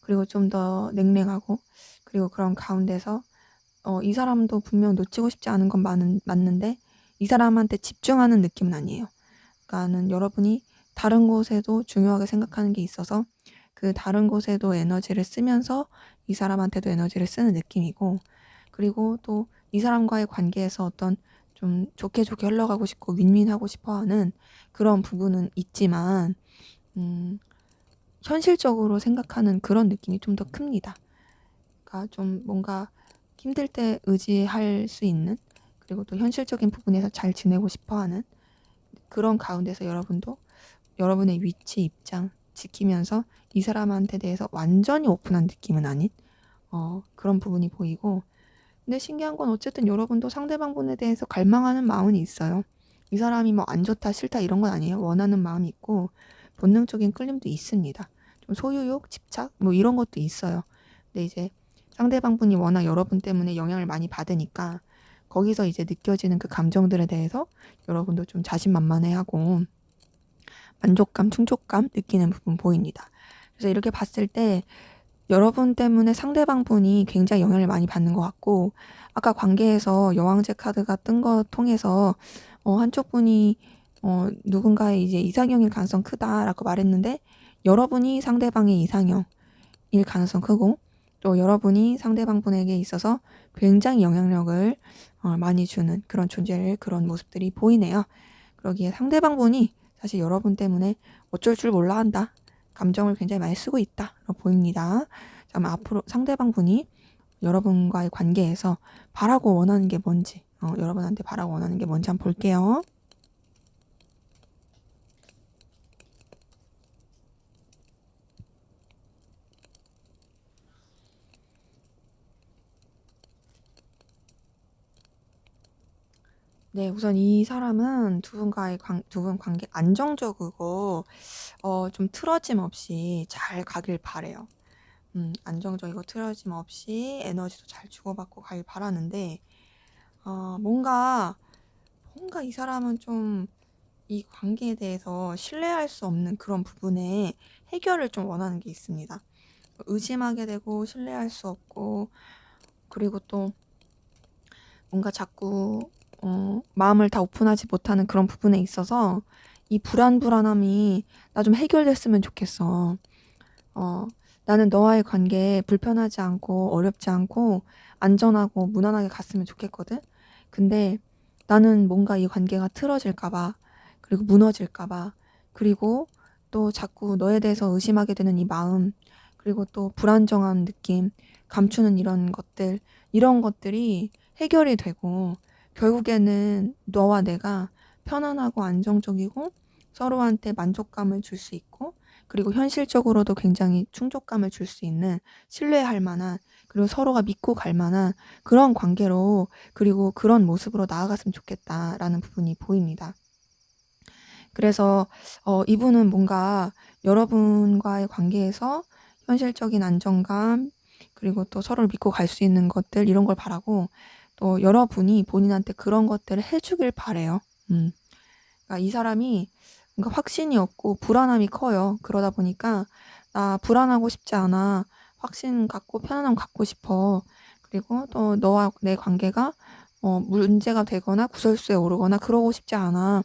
그리고 좀 더 냉랭하고 그리고 그런 가운데서 이 사람도 분명 놓치고 싶지 않은 건 맞는데 이 사람한테 집중하는 느낌은 아니에요. 그러니까는 여러분이 다른 곳에도 중요하게 생각하는 게 있어서 그 다른 곳에도 에너지를 쓰면서 이 사람한테도 에너지를 쓰는 느낌이고 그리고 또 이 사람과의 관계에서 어떤 좀 좋게 흘러가고 싶고 윈윈하고 싶어 하는 그런 부분은 있지만 현실적으로 생각하는 그런 느낌이 좀 더 큽니다. 그러니까 좀 뭔가 힘들 때 의지할 수 있는 그리고 또 현실적인 부분에서 잘 지내고 싶어 하는 그런 가운데서 여러분도 여러분의 위치, 입장 지키면서 이 사람한테 대해서 완전히 오픈한 느낌은 아닌 그런 부분이 보이고 근데 신기한 건 어쨌든 여러분도 상대방분에 대해서 갈망하는 마음은 있어요. 이 사람이 뭐 안 좋다, 싫다 이런 건 아니에요. 원하는 마음이 있고 본능적인 끌림도 있습니다. 좀 소유욕, 집착 뭐 이런 것도 있어요. 근데 이제 상대방분이 워낙 여러분 때문에 영향을 많이 받으니까 거기서 이제 느껴지는 그 감정들에 대해서 여러분도 좀 자신만만해하고 만족감, 충족감 느끼는 부분 보입니다. 그래서 이렇게 봤을 때 여러분 때문에 상대방분이 굉장히 영향을 많이 받는 것 같고 아까 관계에서 여왕제 카드가 뜬 거 통해서 한쪽 분이 누군가의 이제 이상형일 가능성 크다라고 말했는데 여러분이 상대방의 이상형일 가능성 크고 또 여러분이 상대방분에게 있어서 굉장히 영향력을 많이 주는 그런 존재를 그런 모습들이 보이네요. 그러기에 상대방분이 사실 여러분 때문에 어쩔 줄 몰라 한다. 감정을 굉장히 많이 쓰고 있다. 보입니다. 그럼 앞으로 상대방분이 여러분과의 관계에서 바라고 원하는 게 뭔지 여러분한테 바라고 원하는 게 뭔지 한번 볼게요. 네, 우선 이 사람은 두 분 관계 안정적이고 좀 틀어짐 없이 잘 가길 바래요. 안정적이고 틀어짐 없이 에너지도 잘 주고받고 가길 바라는데 뭔가 이 사람은 좀 이 관계에 대해서 신뢰할 수 없는 그런 부분에 해결을 좀 원하는 게 있습니다. 의심하게 되고 신뢰할 수 없고 그리고 또 뭔가 자꾸 마음을 다 오픈하지 못하는 그런 부분에 있어서 이 불안함이 나 좀 해결됐으면 좋겠어. 나는 너와의 관계에 불편하지 않고 어렵지 않고 안전하고 무난하게 갔으면 좋겠거든. 근데 나는 뭔가 이 관계가 틀어질까 봐 그리고 무너질까 봐 그리고 또 자꾸 너에 대해서 의심하게 되는 이 마음 그리고 또 불안정한 느낌 감추는 이런 것들이 해결이 되고 결국에는 너와 내가 편안하고 안정적이고 서로한테 만족감을 줄 수 있고 그리고 현실적으로도 굉장히 충족감을 줄 수 있는 신뢰할 만한 그리고 서로가 믿고 갈 만한 그런 관계로 그리고 그런 모습으로 나아갔으면 좋겠다라는 부분이 보입니다. 그래서 이분은 뭔가 여러분과의 관계에서 현실적인 안정감 그리고 또 서로를 믿고 갈 수 있는 것들 이런 걸 바라고 또 여러분이 본인한테 그런 것들을 해주길 바래요. 그러니까 이 사람이 뭔가 확신이 없고 불안함이 커요. 그러다 보니까 나 불안하고 싶지 않아. 확신 갖고 편안함 갖고 싶어. 그리고 또 너와 내 관계가 문제가 되거나 구설수에 오르거나 그러고 싶지 않아.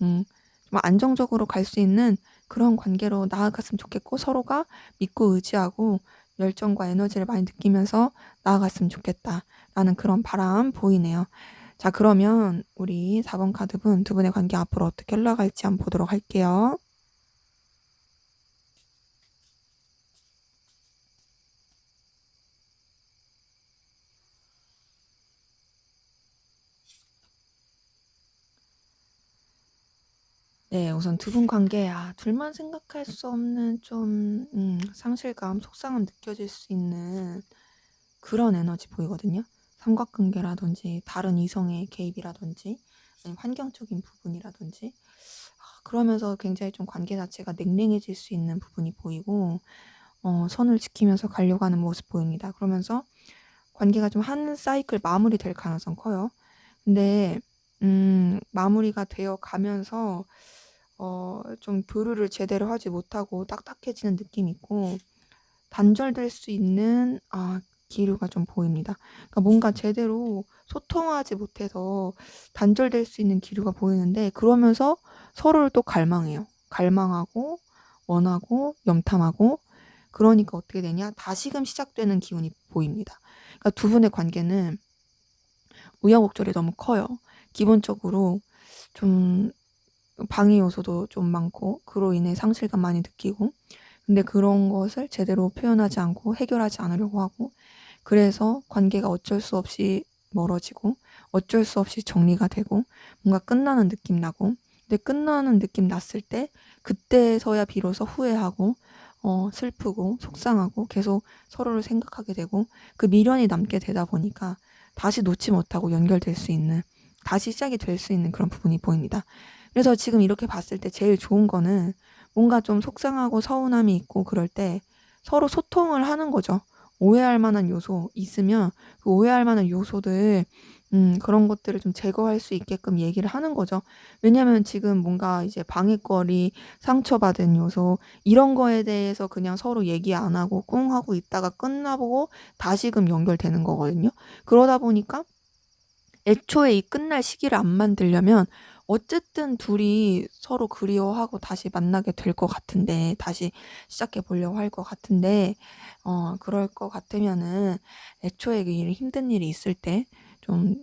음, 좀 안정적으로 갈 수 있는 그런 관계로 나아갔으면 좋겠고 서로가 믿고 의지하고 열정과 에너지를 많이 느끼면서 나아갔으면 좋겠다라는 그런 바람 보이네요. 자, 그러면 우리 4번 카드분 두 분의 관계 앞으로 어떻게 흘러갈지 한번 보도록 할게요. 네, 우선 두 분 관계, 둘만 생각할 수 없는 좀, 상실감, 속상함 느껴질 수 있는 그런 에너지 보이거든요. 삼각관계라든지 다른 이성의 개입이라든지 아니면 환경적인 부분이라든지 그러면서 굉장히 좀 관계 자체가 냉랭해질 수 있는 부분이 보이고 선을 지키면서 가려고 하는 모습 보입니다. 그러면서 관계가 좀 한 사이클 마무리될 가능성 커요. 근데 마무리가 되어 가면서 좀 교류를 제대로 하지 못하고 딱딱해지는 느낌이 있고 단절될 수 있는 기류가 좀 보입니다. 그러니까 뭔가 제대로 소통하지 못해서 단절될 수 있는 기류가 보이는데 그러면서 서로를 또 갈망해요. 갈망하고 원하고 염탐하고 그러니까 어떻게 되냐? 다시금 시작되는 기운이 보입니다. 그러니까 두 분의 관계는 우여곡절이 너무 커요. 기본적으로 좀 방해 요소도 좀 많고 그로 인해 상실감 많이 느끼고 근데 그런 것을 제대로 표현하지 않고 해결하지 않으려고 하고 그래서 관계가 어쩔 수 없이 멀어지고 어쩔 수 없이 정리가 되고 뭔가 끝나는 느낌 나고 근데 끝나는 느낌 났을 때 그때서야 비로소 후회하고 슬프고 속상하고 계속 서로를 생각하게 되고 그 미련이 남게 되다 보니까 다시 놓지 못하고 연결될 수 있는 다시 시작이 될 수 있는 그런 부분이 보입니다. 그래서 지금 이렇게 봤을 때 제일 좋은 거는 뭔가 좀 속상하고 서운함이 있고 그럴 때 서로 소통을 하는 거죠. 오해할 만한 요소 있으면 그 오해할 만한 요소들 그런 것들을 좀 제거할 수 있게끔 얘기를 하는 거죠. 왜냐면 지금 뭔가 이제 방해거리, 상처받은 요소 이런 거에 대해서 그냥 서로 얘기 안 하고 꿍 하고 있다가 끝나보고 다시금 연결되는 거거든요. 그러다 보니까 애초에 이 끝날 시기를 안 만들려면 어쨌든 둘이 서로 그리워하고 다시 만나게 될 것 같은데 다시 시작해 보려고 할 것 같은데 그럴 것 같으면은 애초에 힘든 일이 있을 때 좀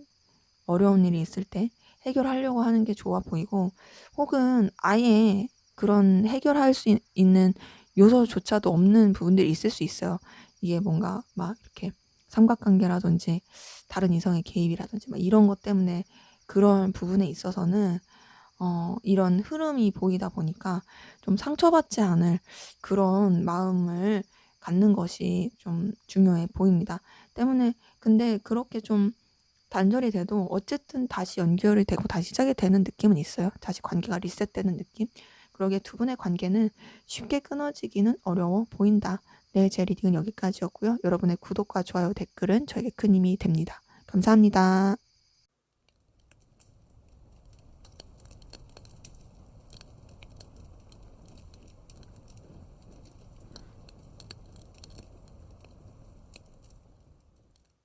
어려운 일이 있을 때 해결하려고 하는 게 좋아 보이고 혹은 아예 그런 해결할 수 있는 요소조차도 없는 부분들이 있을 수 있어요. 이게 뭔가 막 이렇게 삼각관계라든지 다른 이성의 개입이라든지 막 이런 것 때문에 그런 부분에 있어서는 이런 흐름이 보이다 보니까 좀 상처받지 않을 그런 마음을 갖는 것이 좀 중요해 보입니다. 때문에 근데 그렇게 좀 단절이 돼도 어쨌든 다시 연결이 되고 다시 시작이 되는 느낌은 있어요. 다시 관계가 리셋되는 느낌. 그러기에 두 분의 관계는 쉽게 끊어지기는 어려워 보인다. 네, 제 리딩은 여기까지였고요. 여러분의 구독과 좋아요, 댓글은 저에게 큰 힘이 됩니다. 감사합니다.